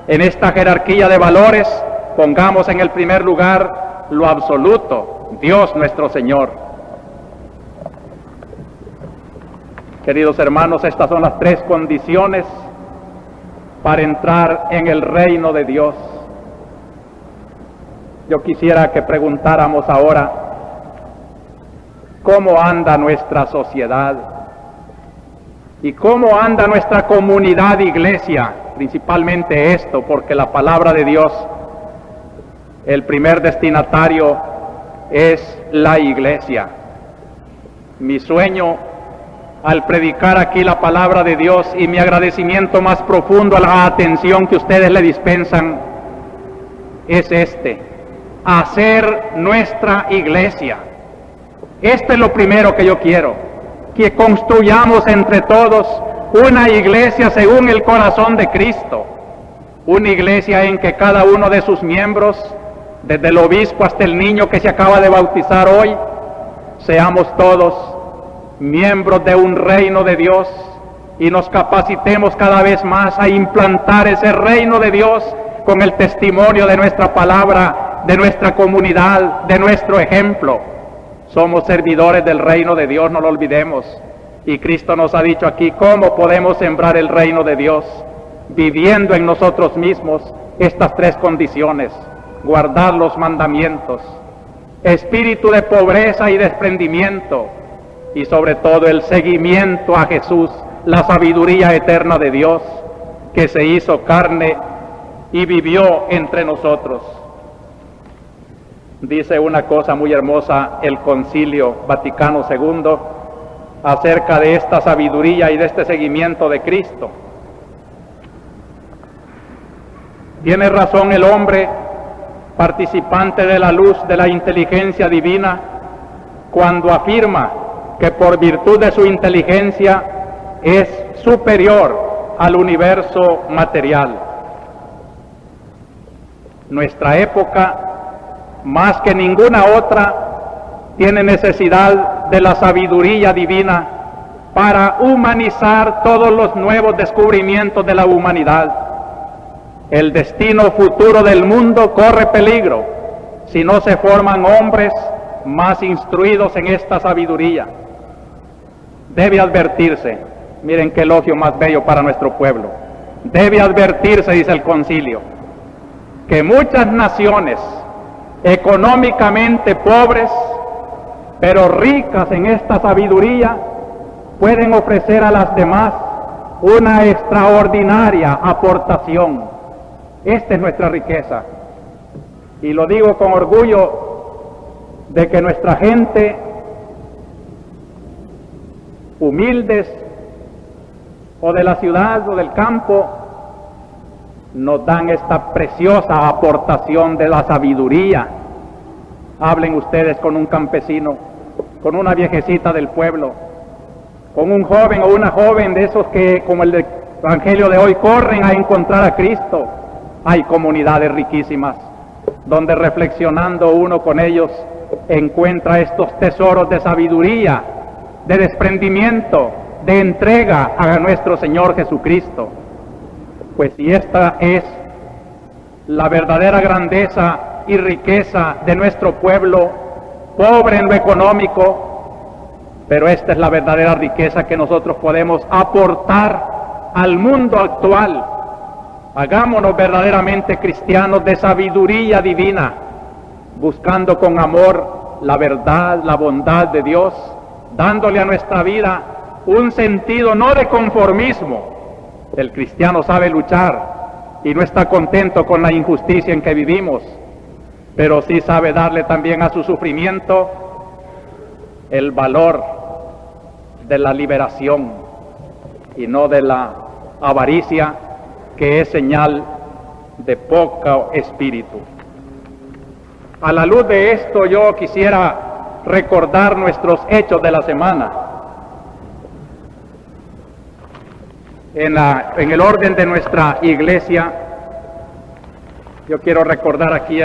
en esta jerarquía de valores pongamos en el primer lugar lo absoluto, Dios nuestro Señor. Queridos hermanos, estas son las tres condiciones para entrar en el reino de Dios. Yo quisiera que preguntáramos ahora, ¿cómo anda nuestra sociedad? ¿Y cómo anda nuestra comunidad iglesia? Principalmente esto, porque la palabra de Dios, el primer destinatario es la iglesia. Mi sueño al predicar aquí la palabra de Dios y mi agradecimiento más profundo a la atención que ustedes le dispensan es hacer nuestra iglesia. Este es lo primero que yo quiero, que construyamos entre todos una iglesia según el corazón de Cristo, una iglesia en que cada uno de sus miembros, desde el obispo hasta el niño que se acaba de bautizar hoy, seamos todos miembros de un reino de Dios y nos capacitemos cada vez más a implantar ese reino de Dios con el testimonio de nuestra palabra, de nuestra comunidad, de nuestro ejemplo. Somos servidores del reino de Dios, no lo olvidemos. Y Cristo nos ha dicho aquí cómo podemos sembrar el reino de Dios, viviendo en nosotros mismos estas tres condiciones: guardar los mandamientos, espíritu de pobreza y desprendimiento, y sobre todo el seguimiento a Jesús, la sabiduría eterna de Dios, que se hizo carne y vivió entre nosotros. Dice una cosa muy hermosa el Concilio Vaticano II acerca de esta sabiduría y de este seguimiento de Cristo. Tiene razón el hombre, participante de la luz de la inteligencia divina, cuando afirma que por virtud de su inteligencia es superior al universo material. Nuestra época, más que ninguna otra, tiene necesidad de la sabiduría divina para humanizar todos los nuevos descubrimientos de la humanidad. El destino futuro del mundo corre peligro si no se forman hombres más instruidos en esta sabiduría. Debe advertirse, miren qué elogio más bello para nuestro pueblo, debe advertirse, dice el concilio, que muchas naciones económicamente pobres, pero ricas en esta sabiduría, pueden ofrecer a las demás una extraordinaria aportación. Esta es nuestra riqueza. Y lo digo con orgullo de que nuestra gente, humildes o de la ciudad o del campo, nos dan esta preciosa aportación de la sabiduría. Hablen ustedes con un campesino, con una viejecita del pueblo, con un joven o una joven de esos que, como el Evangelio de hoy, corren a encontrar a Cristo. Hay comunidades riquísimas donde, reflexionando uno con ellos, encuentra estos tesoros de sabiduría, de desprendimiento, de entrega a nuestro Señor Jesucristo. Pues si esta es la verdadera grandeza y riqueza de nuestro pueblo, pobre en lo económico, pero esta es la verdadera riqueza que nosotros podemos aportar al mundo actual. Hagámonos verdaderamente cristianos de sabiduría divina, buscando con amor la verdad, la bondad de Dios, dándole a nuestra vida un sentido no de conformismo. El cristiano sabe luchar y no está contento con la injusticia en que vivimos, pero sí sabe darle también a su sufrimiento el valor de la liberación y no de la avaricia, que es señal de poco espíritu. A la luz de esto, yo quisiera recordar nuestros hechos de la semana. En el orden de nuestra iglesia, yo quiero recordar aquí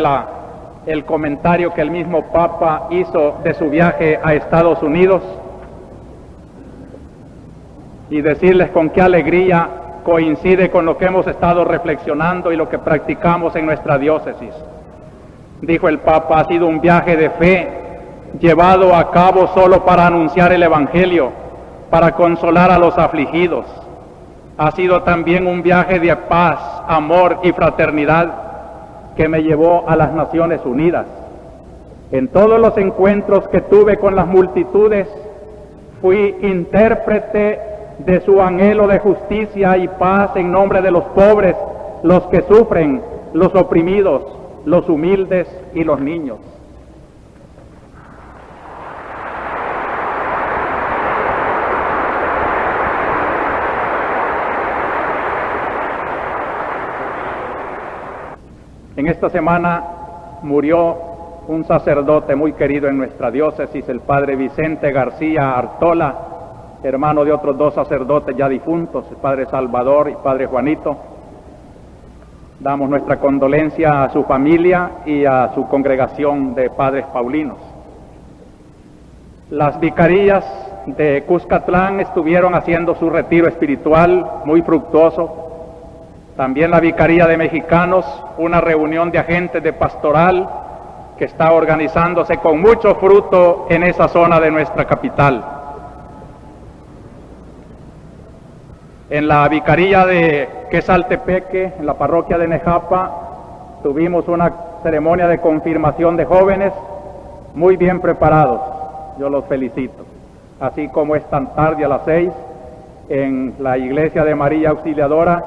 el comentario que el mismo Papa hizo de su viaje a Estados Unidos y decirles con qué alegría coincide con lo que hemos estado reflexionando y lo que practicamos en nuestra diócesis. Dijo el Papa: ha sido un viaje de fe llevado a cabo solo para anunciar el Evangelio, para consolar a los afligidos. Ha sido también un viaje de paz, amor y fraternidad que me llevó a las Naciones Unidas. En todos los encuentros que tuve con las multitudes, fui intérprete de su anhelo de justicia y paz en nombre de los pobres, los que sufren, los oprimidos, los humildes y los niños. En esta semana murió un sacerdote muy querido en nuestra diócesis, el padre Vicente García Artola, hermano de otros dos sacerdotes ya difuntos, el padre Salvador y padre Juanito. Damos nuestra condolencia a su familia y a su congregación de padres paulinos. Las vicarías de Cuscatlán estuvieron haciendo su retiro espiritual muy fructuoso. También la Vicaría de Mexicanos, una reunión de agentes de pastoral que está organizándose con mucho fruto en esa zona de nuestra capital. En la Vicaría de Quesaltepeque, en la parroquia de Nejapa, tuvimos una ceremonia de confirmación de jóvenes muy bien preparados. Yo los felicito. Así como esta tarde a las 6, en la iglesia de María Auxiliadora,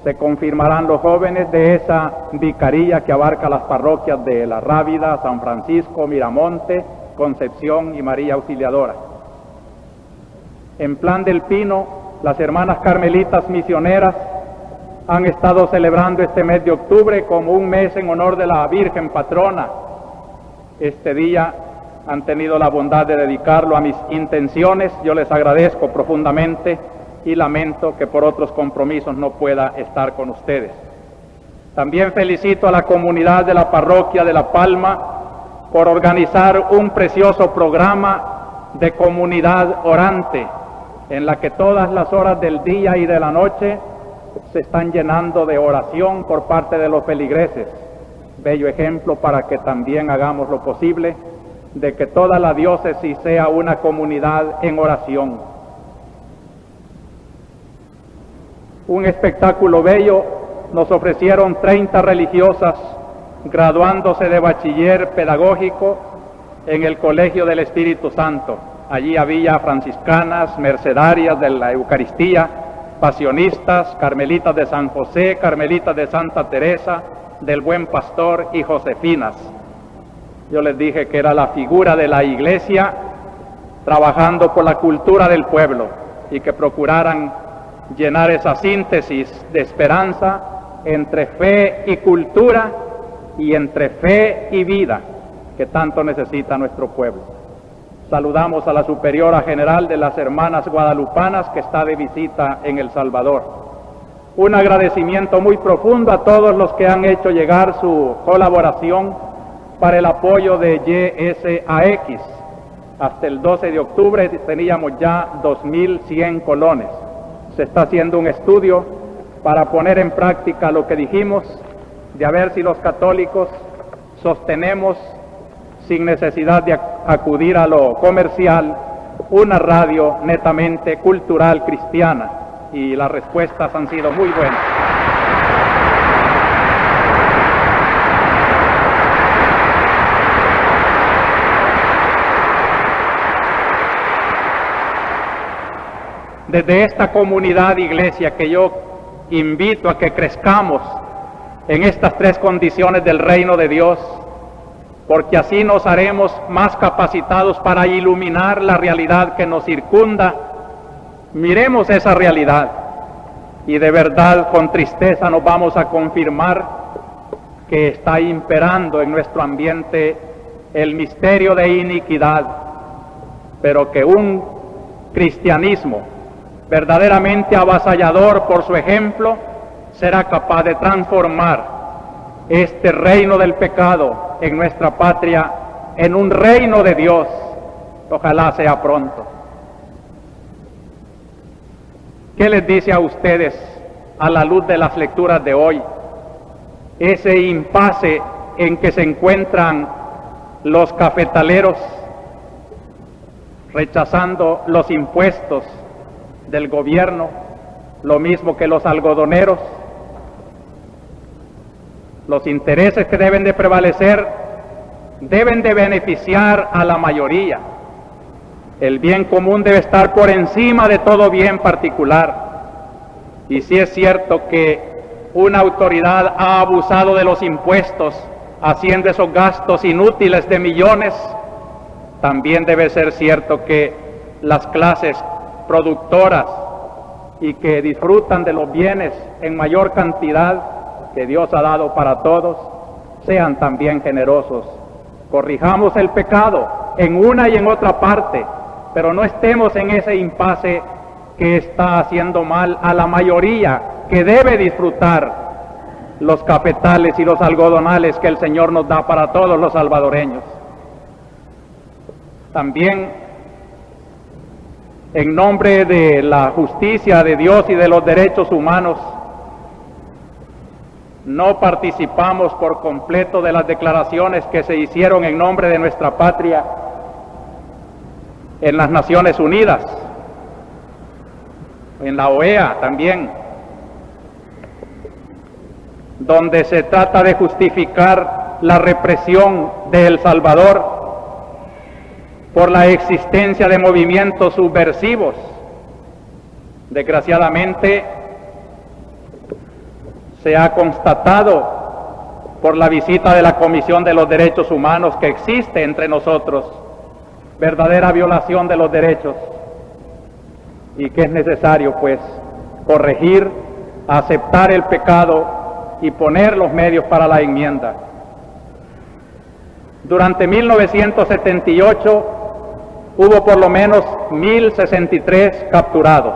se confirmarán los jóvenes de esa vicaría que abarca las parroquias de La Rábida, San Francisco, Miramonte, Concepción y María Auxiliadora. En Plan del Pino, las hermanas carmelitas misioneras han estado celebrando este mes de octubre como un mes en honor de la Virgen Patrona. Este día han tenido la bondad de dedicarlo a mis intenciones. Yo les agradezco profundamente y lamento que por otros compromisos no pueda estar con ustedes. También felicito a la comunidad de la parroquia de La Palma por organizar un precioso programa de comunidad orante, en la que todas las horas del día y de la noche se están llenando de oración por parte de los feligreses. Bello ejemplo para que también hagamos lo posible de que toda la diócesis sea una comunidad en oración. Un espectáculo bello nos ofrecieron 30 religiosas graduándose de bachiller pedagógico en el Colegio del Espíritu Santo. Allí había franciscanas, mercedarias de la Eucaristía, pasionistas, carmelitas de San José, carmelitas de Santa Teresa, del Buen Pastor y josefinas. Yo les dije que era la figura de la Iglesia trabajando por la cultura del pueblo y que procuraran llenar esa síntesis de esperanza entre fe y cultura y entre fe y vida que tanto necesita nuestro pueblo. Saludamos a la superiora general de las hermanas guadalupanas que está de visita en El Salvador. Un agradecimiento muy profundo a todos los que han hecho llegar su colaboración para el apoyo de YSAX. Hasta el 12 de octubre teníamos ya 2.100 colones. Se está haciendo un estudio para poner en práctica lo que dijimos, de a ver si los católicos sostenemos, sin necesidad de acudir a lo comercial, una radio netamente cultural cristiana, y las respuestas han sido muy buenas. Desde esta comunidad iglesia que yo invito a que crezcamos en estas tres condiciones del reino de Dios, porque así nos haremos más capacitados para iluminar la realidad que nos circunda. Miremos esa realidad y de verdad con tristeza nos vamos a confirmar que está imperando en nuestro ambiente el misterio de iniquidad, pero que un cristianismo verdaderamente avasallador por su ejemplo será capaz de transformar este reino del pecado en nuestra patria en un reino de Dios. Ojalá sea pronto. ¿Qué les dice a ustedes a la luz de las lecturas de hoy? Ese impasse en que se encuentran los cafetaleros rechazando los impuestos del gobierno, lo mismo que los algodoneros. Los intereses que deben de prevalecer deben de beneficiar a la mayoría. El bien común debe estar por encima de todo bien particular. Y si es cierto que una autoridad ha abusado de los impuestos, haciendo esos gastos inútiles de millones, también debe ser cierto que las clases productoras y que disfrutan de los bienes en mayor cantidad que Dios ha dado para todos, sean también generosos. Corrijamos el pecado en una y en otra parte, pero no estemos en ese impasse que está haciendo mal a la mayoría que debe disfrutar los cafetales y los algodonales que el Señor nos da para todos los salvadoreños. También, en nombre de la justicia de Dios y de los derechos humanos, no participamos por completo de las declaraciones que se hicieron en nombre de nuestra patria en las Naciones Unidas, en la OEA también, donde se trata de justificar la represión de El Salvador por la existencia de movimientos subversivos. Desgraciadamente, se ha constatado por la visita de la Comisión de los Derechos Humanos que existe entre nosotros verdadera violación de los derechos y que es necesario, pues, corregir, aceptar el pecado y poner los medios para la enmienda. Durante 1978 hubo por lo menos 1,063 capturados.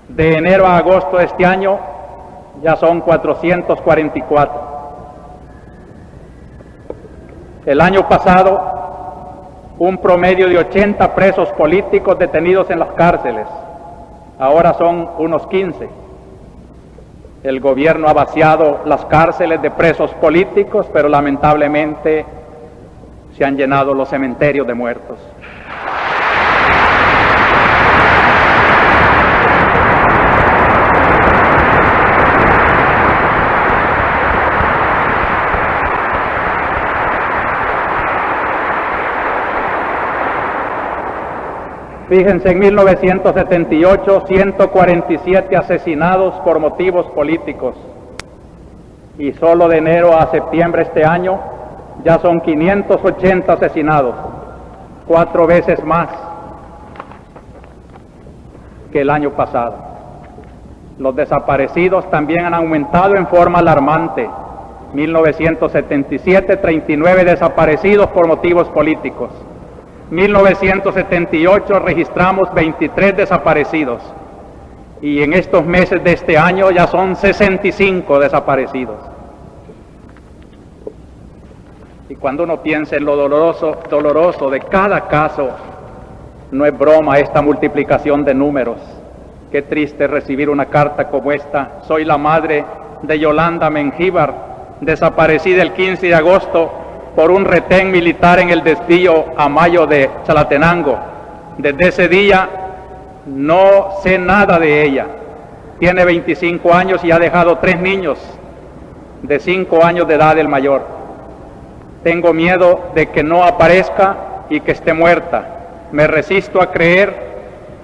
De enero a agosto de este año ya son 444. El año pasado, un promedio de 80 presos políticos detenidos en las cárceles. Ahora son unos 15. El gobierno ha vaciado las cárceles de presos políticos, pero lamentablemente se han llenado los cementerios de muertos. Fíjense, en 1978, 147 asesinados por motivos políticos. Y solo de enero a septiembre este año ya son 580 asesinados, 4 veces más que el año pasado. Los desaparecidos también han aumentado en forma alarmante. 1977, 39 desaparecidos por motivos políticos. 1978 registramos 23 desaparecidos y en estos meses de este año ya son 65 desaparecidos. Y cuando uno piensa en lo doloroso de cada caso, no es broma esta multiplicación de números. Qué triste recibir una carta como esta. Soy la madre de Yolanda Mengíbar, desaparecida el 15 de agosto por un retén militar en el desvío Amayo de Chalatenango. Desde ese día no sé nada de ella. Tiene 25 años y ha dejado 3 niños de 5 años de edad el mayor. Tengo miedo de que no aparezca y que esté muerta. Me resisto a creer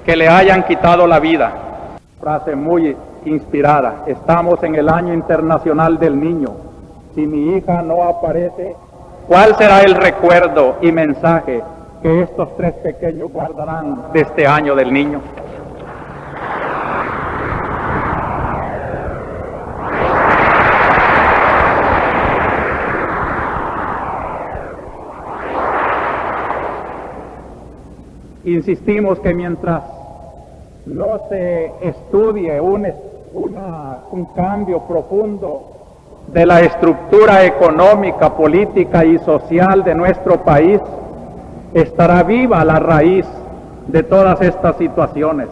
que le hayan quitado la vida. Frase muy inspirada. Estamos en el Año Internacional del Niño. Si mi hija no aparece, ¿cuál será el recuerdo y mensaje que estos 3 pequeños guardarán de este año del niño? Insistimos que mientras no se estudie un cambio profundo de la estructura económica, política y social de nuestro país, estará viva la raíz de todas estas situaciones.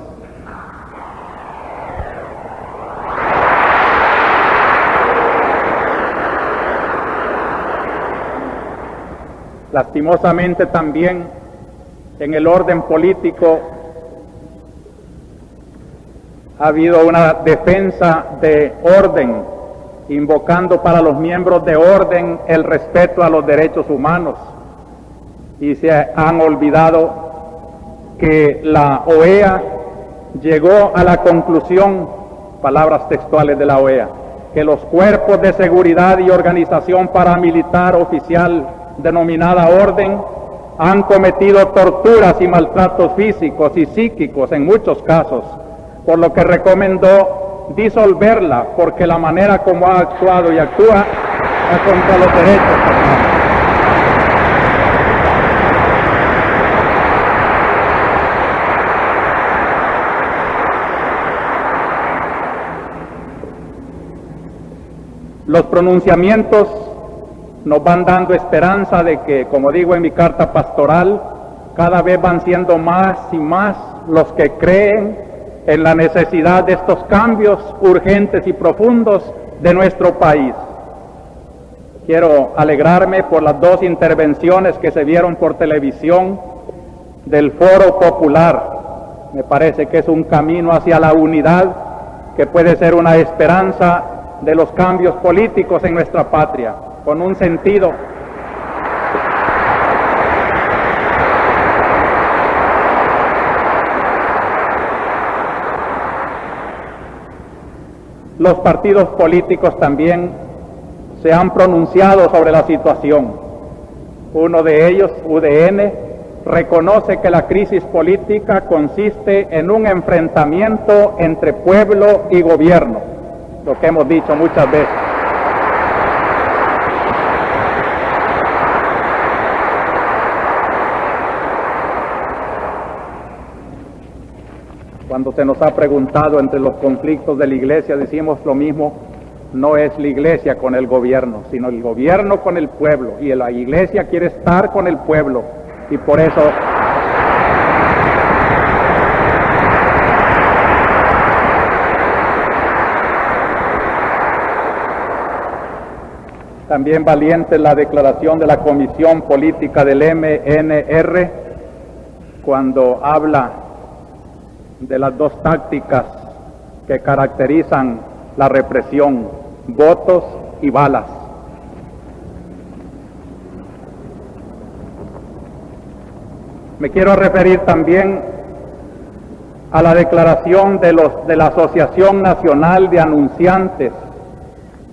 Lastimosamente también En el orden político ha habido una defensa de orden, invocando para los miembros de orden el respeto a los derechos humanos, y se han olvidado que la OEA llegó a la conclusión, palabras textuales de la OEA, que los cuerpos de seguridad y organización paramilitar oficial denominada orden han cometido torturas y maltratos físicos y psíquicos en muchos casos, por lo que recomendó disolverla, porque la manera como ha actuado y actúa va contra los derechos humanos. Los pronunciamientos nos van dando esperanza de que, como digo en mi carta pastoral, cada vez van siendo más y más los que creen en la necesidad de estos cambios urgentes y profundos de nuestro país. Quiero alegrarme por las dos intervenciones que se vieron por televisión del Foro Popular. Me parece que es un camino hacia la unidad que puede ser una esperanza de los cambios políticos en nuestra patria, con un sentido. Los partidos políticos también se han pronunciado sobre la situación. Uno de ellos, UDN, reconoce que la crisis política consiste en un enfrentamiento entre pueblo y gobierno, lo que hemos dicho muchas veces. Cuando se nos ha preguntado entre los conflictos de la iglesia, decimos lo mismo: no es la iglesia con el gobierno, sino el gobierno con el pueblo, y la iglesia quiere estar con el pueblo, y por eso también valiente la declaración de la Comisión Política del MNR, cuando habla de las dos tácticas que caracterizan la represión: votos y balas. Me quiero referir también a la declaración de la Asociación Nacional de Anunciantes.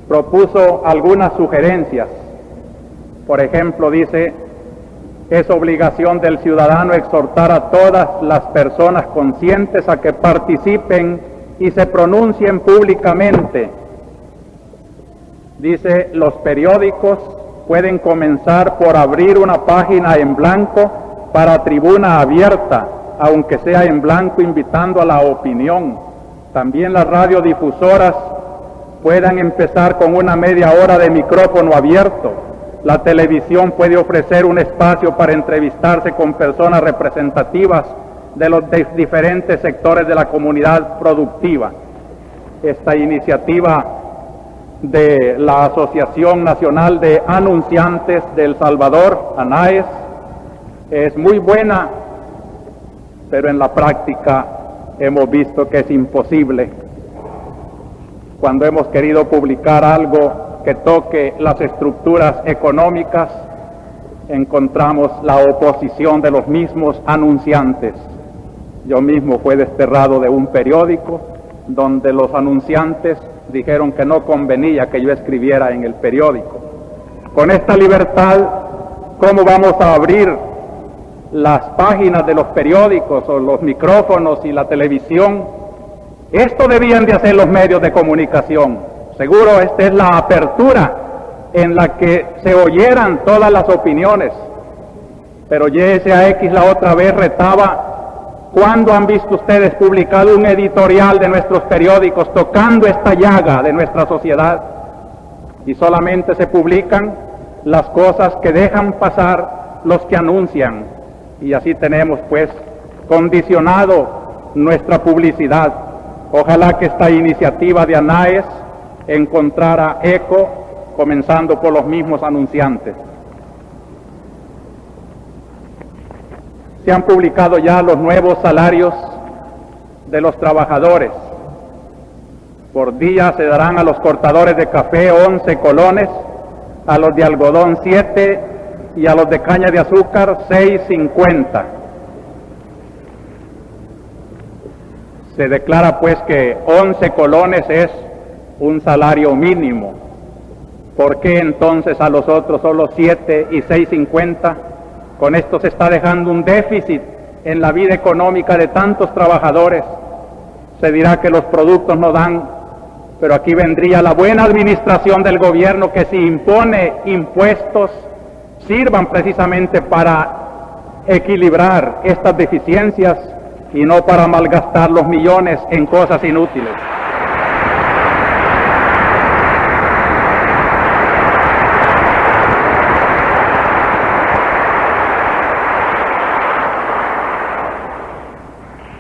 Propuso algunas sugerencias. Por ejemplo, dice: es obligación del ciudadano exhortar a todas las personas conscientes a que participen y se pronuncien públicamente. Dice: los periódicos pueden comenzar por abrir una página en blanco para tribuna abierta, aunque sea en blanco, invitando a la opinión. También las radiodifusoras puedan empezar con una media hora de micrófono abierto. La televisión puede ofrecer un espacio para entrevistarse con personas representativas de los diferentes sectores de la comunidad productiva. Esta iniciativa de la Asociación Nacional de Anunciantes de El Salvador, ANAES, es muy buena, pero en la práctica hemos visto que es imposible. Cuando hemos querido publicar algo que toque las estructuras económicas, encontramos la oposición de los mismos anunciantes. Yo mismo fui desterrado de un periódico donde los anunciantes dijeron que no convenía que yo escribiera en el periódico. Con esta libertad, ¿cómo vamos a abrir las páginas de los periódicos o los micrófonos y la televisión? Esto debían de hacer los medios de comunicación. Seguro esta es la apertura en la que se oyeran todas las opiniones. Pero YSAX la otra vez retaba: ¿cuándo han visto ustedes publicado un editorial de nuestros periódicos tocando esta llaga de nuestra sociedad? Y solamente se publican las cosas que dejan pasar los que anuncian. Y así tenemos pues condicionado nuestra publicidad. Ojalá que esta iniciativa de ANAES encontrara eco, comenzando por los mismos anunciantes. Se han publicado ya los nuevos salarios de los trabajadores. Por día se darán a los cortadores de café 11 colones, a los de algodón 7 y a los de caña de azúcar 6.50. Se declara pues que 11 colones es un salario mínimo. ¿Por qué entonces a los otros solo 7 y 6.50? Con esto se está dejando un déficit en la vida económica de tantos trabajadores. Se dirá que los productos no dan, pero aquí vendría la buena administración del gobierno, que si impone impuestos sirvan precisamente para equilibrar estas deficiencias y no para malgastar los millones en cosas inútiles.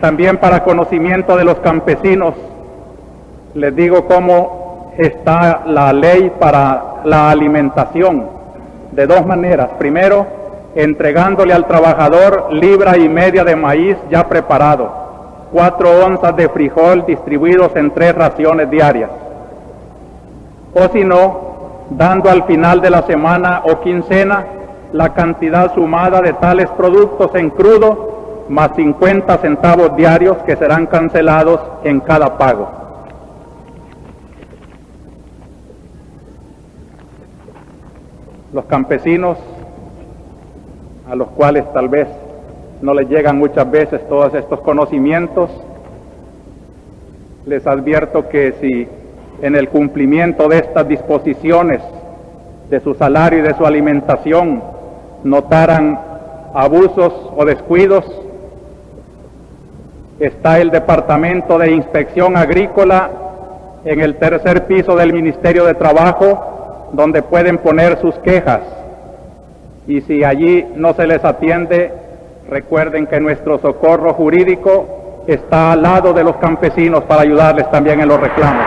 También para conocimiento de los campesinos, les digo cómo está la ley para la alimentación, de dos maneras. Primero, entregándole al trabajador 1,5 libras de maíz ya preparado, 4 onzas de frijol distribuidos en 3 raciones diarias. O si no, dando al final de la semana o quincena la cantidad sumada de tales productos en crudo, más 50 centavos diarios que serán cancelados en cada pago. Los campesinos, a los cuales tal vez no les llegan muchas veces todos estos conocimientos, les advierto que si en el cumplimiento de estas disposiciones de su salario y de su alimentación notaran abusos o descuidos, está el Departamento de Inspección Agrícola en el 3er piso del Ministerio de Trabajo, donde pueden poner sus quejas. Y si allí no se les atiende, recuerden que nuestro socorro jurídico está al lado de los campesinos para ayudarles también en los reclamos.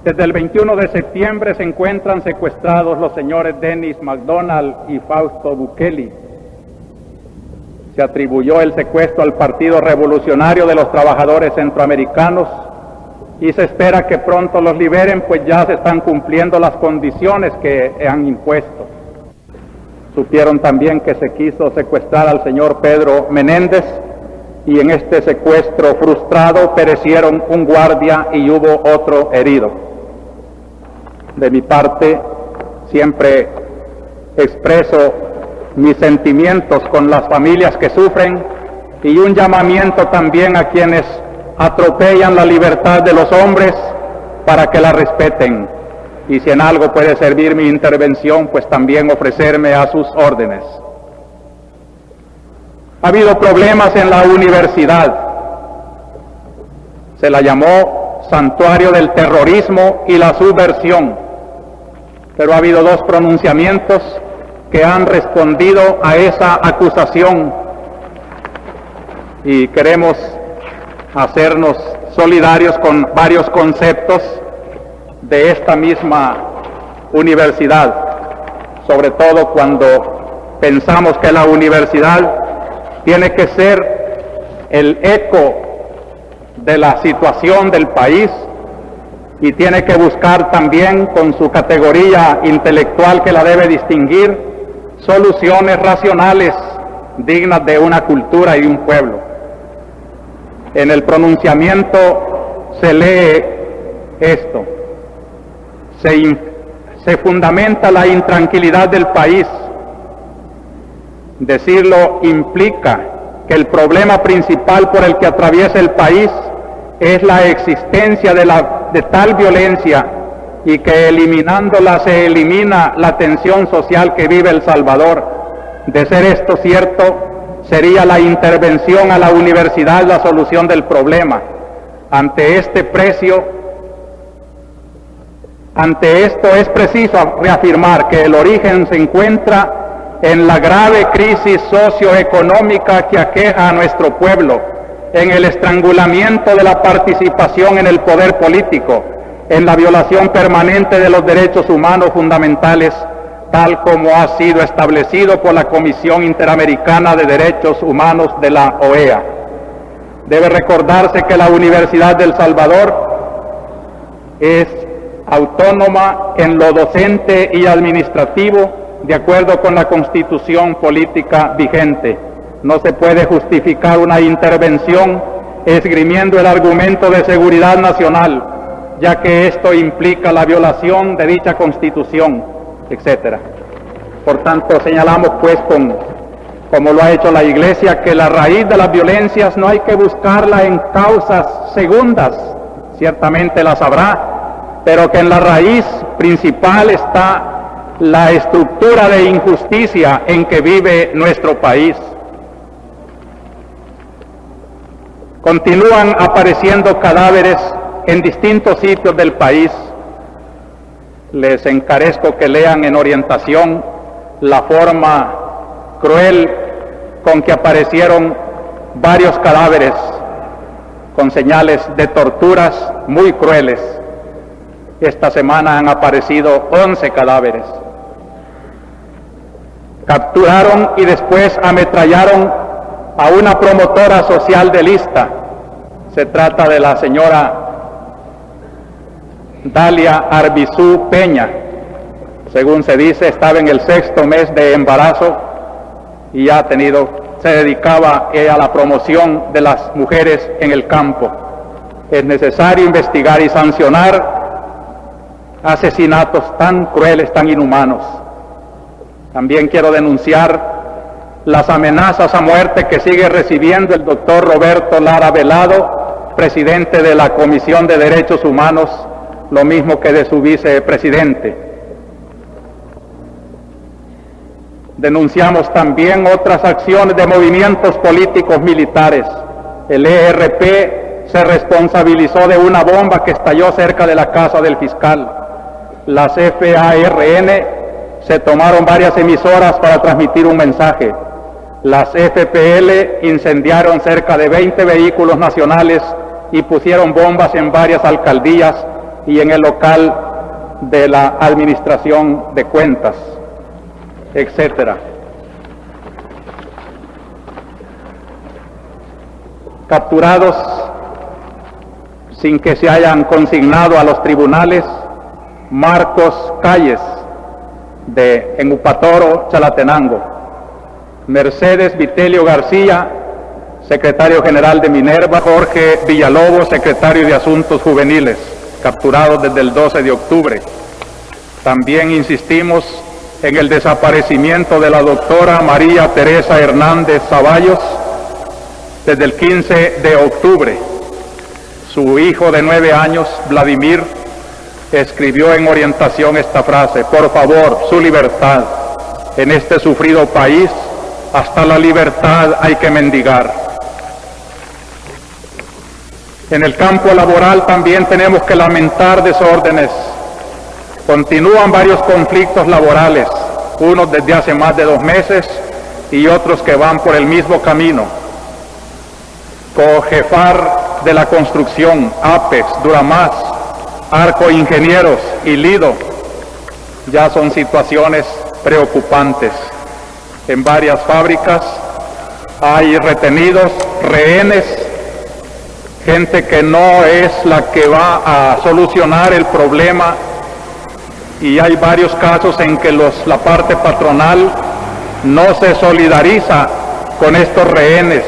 Desde el 21 de septiembre se encuentran secuestrados los señores Dennis McDonald y Fausto Bukele. Se atribuyó el secuestro al Partido Revolucionario de los Trabajadores Centroamericanos y se espera que pronto los liberen, pues ya se están cumpliendo las condiciones que han impuesto. Supieron también que se quiso secuestrar al señor Pedro Menéndez y en este secuestro frustrado perecieron un guardia y hubo otro herido. De mi parte, siempre expreso mis sentimientos con las familias que sufren y un llamamiento también a quienes atropellan la libertad de los hombres para que la respeten. Y si en algo puede servir mi intervención, pues también ofrecerme a sus órdenes. Ha habido problemas en la universidad. Se la llamó santuario del terrorismo y la subversión. Pero ha habido 2 pronunciamientos que han respondido a esa acusación y queremos hacernos solidarios con varios conceptos de esta misma universidad, sobre todo cuando pensamos que la universidad tiene que ser el eco de la situación del país y tiene que buscar también, con su categoría intelectual que la debe distinguir, soluciones racionales dignas de una cultura y de un pueblo. En el pronunciamiento se lee esto: se fundamenta la intranquilidad del país. Decirlo implica que el problema principal por el que atraviesa el país es la existencia de tal violencia y que eliminándola se elimina la tensión social que vive El Salvador. De ser esto cierto, sería la intervención a la universidad la solución del problema. Ante esto es preciso reafirmar que el origen se encuentra en la grave crisis socioeconómica que aqueja a nuestro pueblo en el estrangulamiento de la participación en el poder político, en la violación permanente de los derechos humanos fundamentales, tal como ha sido establecido por la Comisión Interamericana de Derechos Humanos de la OEA. Debe recordarse que la Universidad de El Salvador es autónoma en lo docente y administrativo de acuerdo con la Constitución política vigente. No se puede justificar una intervención esgrimiendo el argumento de seguridad nacional, ya que esto implica la violación de dicha Constitución, etc. Por tanto, señalamos pues, como lo ha hecho la Iglesia, que la raíz de las violencias no hay que buscarla en causas segundas, ciertamente las habrá, pero que en la raíz principal está la estructura de injusticia en que vive nuestro país. Continúan apareciendo cadáveres en distintos sitios del país. Les encarezco que lean en orientación la forma cruel con que aparecieron varios cadáveres con señales de torturas muy crueles. Esta semana han aparecido 11 cadáveres. Capturaron y después ametrallaron a una promotora social de Lista. Se trata de la señora Dalia Arbizú Peña. Según se dice, estaba en el 6º mes de embarazo y se dedicaba a la promoción de las mujeres en el campo. Es necesario investigar y sancionar asesinatos tan crueles, tan inhumanos. También quiero denunciar las amenazas a muerte que sigue recibiendo el doctor Roberto Lara Velado, presidente de la Comisión de Derechos Humanos, lo mismo que de su vicepresidente. Denunciamos también otras acciones de movimientos políticos militares. El ERP se responsabilizó de una bomba que estalló cerca de la casa del fiscal. Las FARN se tomaron varias emisoras para transmitir un mensaje. Las FPL incendiaron cerca de 20 vehículos nacionales y pusieron bombas en varias alcaldías y en el local de la administración de cuentas, etc. Capturados sin que se hayan consignado a los tribunales, Marcos Calles, en Upatoro, Chalatenango; Mercedes Vitelio García, secretario general de Minerva; Jorge Villalobos, secretario de Asuntos Juveniles, capturados desde el 12 de octubre. También insistimos en el desaparecimiento de la doctora María Teresa Hernández Zavallos desde el 15 de octubre. Su hijo de 9 años, Vladimir, escribió en orientación esta frase: por favor, su libertad. En este sufrido país, hasta la libertad hay que mendigar. En el campo laboral también tenemos que lamentar desórdenes. Continúan varios conflictos laborales, unos desde hace más de 2 meses y otros que van por el mismo camino. Cojefar de la construcción, Apex, Duramás, Arco Ingenieros y Lido, ya son situaciones preocupantes. En varias fábricas hay retenidos, rehenes, gente que no es la que va a solucionar el problema, y hay varios casos en que la parte patronal no se solidariza con estos rehenes.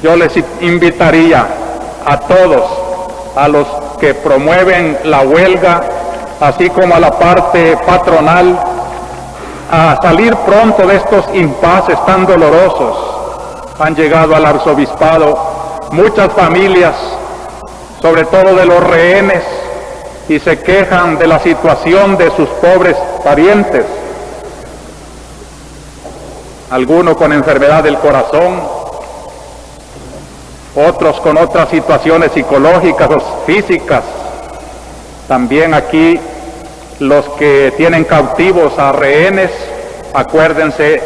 Yo les invitaría a todos, a los que promueven la huelga, así como a la parte patronal, a salir pronto de estos impases tan dolorosos. Han llegado al arzobispado muchas familias, sobre todo de los rehenes, y se quejan de la situación de sus pobres parientes, algunos con enfermedad del corazón, otros con otras situaciones psicológicas o físicas. También aquí los que tienen cautivos a rehenes, acuérdense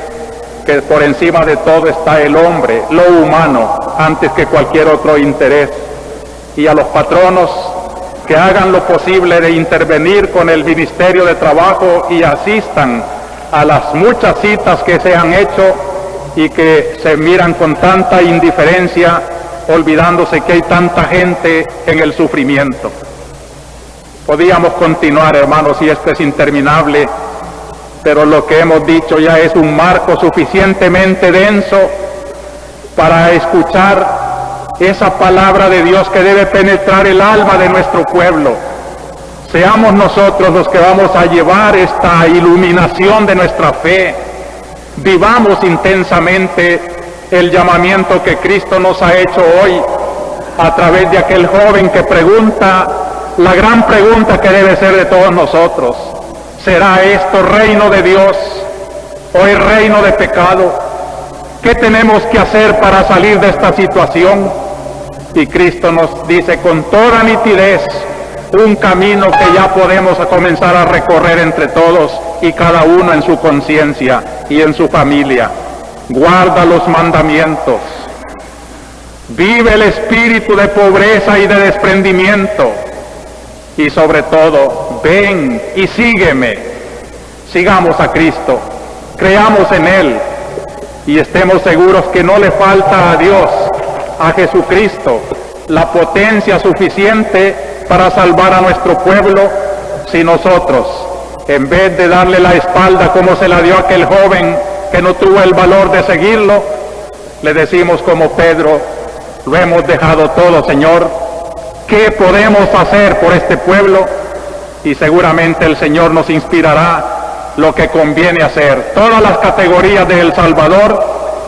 que por encima de todo está el hombre, lo humano. antes que cualquier otro interés, y a los patronos que hagan lo posible de intervenir con el Ministerio de Trabajo y asistan a las muchas citas que se han hecho y que se miran con tanta indiferencia, olvidándose que hay tanta gente en el sufrimiento. Podíamos continuar, hermanos, y esto es interminable, pero lo que hemos dicho ya es un marco suficientemente denso para escuchar esa palabra de Dios que debe penetrar el alma de nuestro pueblo. Seamos nosotros los que vamos a llevar esta iluminación de nuestra fe. Vivamos intensamente el llamamiento que Cristo nos ha hecho hoy a través de aquel joven que pregunta la gran pregunta que debe ser de todos nosotros: ¿será esto reino de Dios o es reino de pecado? ¿Qué tenemos que hacer para salir de esta situación? Y Cristo nos dice con toda nitidez un camino que ya podemos comenzar a recorrer entre todos y cada uno en su conciencia y en su familia. Guarda los mandamientos, vive el espíritu de pobreza y de desprendimiento, y sobre todo, ven y sígueme. Sigamos a Cristo, creamos en Él y estemos seguros que no le falta a Dios, a Jesucristo, la potencia suficiente para salvar a nuestro pueblo, si nosotros, en vez de darle la espalda como se la dio a aquel joven que no tuvo el valor de seguirlo, le decimos como Pedro: lo hemos dejado todo, Señor, ¿qué podemos hacer por este pueblo? Y seguramente el Señor nos inspirará lo que conviene hacer. Todas las categorías de El Salvador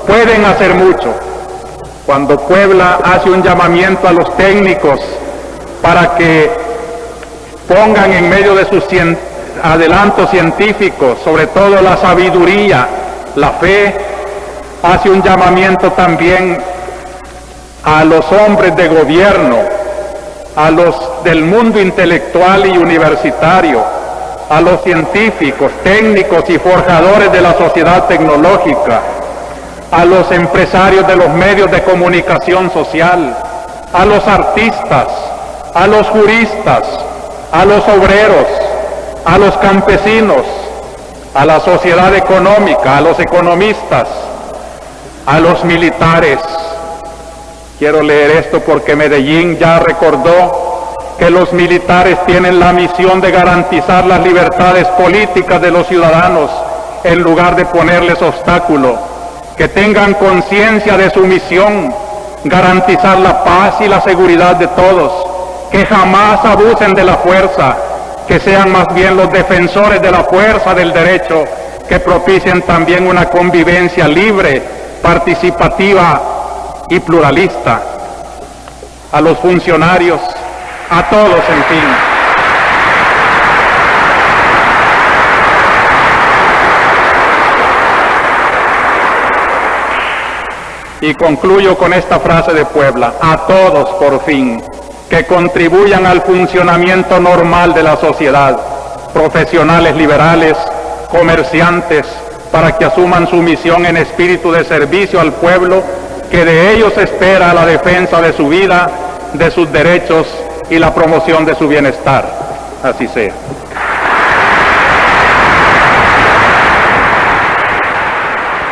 pueden hacer mucho. Cuando Puebla hace un llamamiento a los técnicos para que pongan en medio de sus adelantos científicos, sobre todo la sabiduría, la fe, hace un llamamiento también a los hombres de gobierno, a los del mundo intelectual y universitario, a los científicos, técnicos y forjadores de la sociedad tecnológica, a los empresarios de los medios de comunicación social, a los artistas, a los juristas, a los obreros, a los campesinos, a la sociedad económica, a los economistas, a los militares. Quiero leer esto porque Medellín ya recordó que los militares tienen la misión de garantizar las libertades políticas de los ciudadanos en lugar de ponerles obstáculo. Que tengan conciencia de su misión, garantizar la paz y la seguridad de todos, que jamás abusen de la fuerza, que sean más bien los defensores de la fuerza del derecho, que propicien también una convivencia libre, participativa y pluralista. A los funcionarios, a todos, en fin. Y concluyo con esta frase de Puebla: a todos, por fin, que contribuyan al funcionamiento normal de la sociedad, profesionales liberales, comerciantes, para que asuman su misión en espíritu de servicio al pueblo, que de ellos espera la defensa de su vida, de sus derechos y la promoción de su bienestar. Así sea.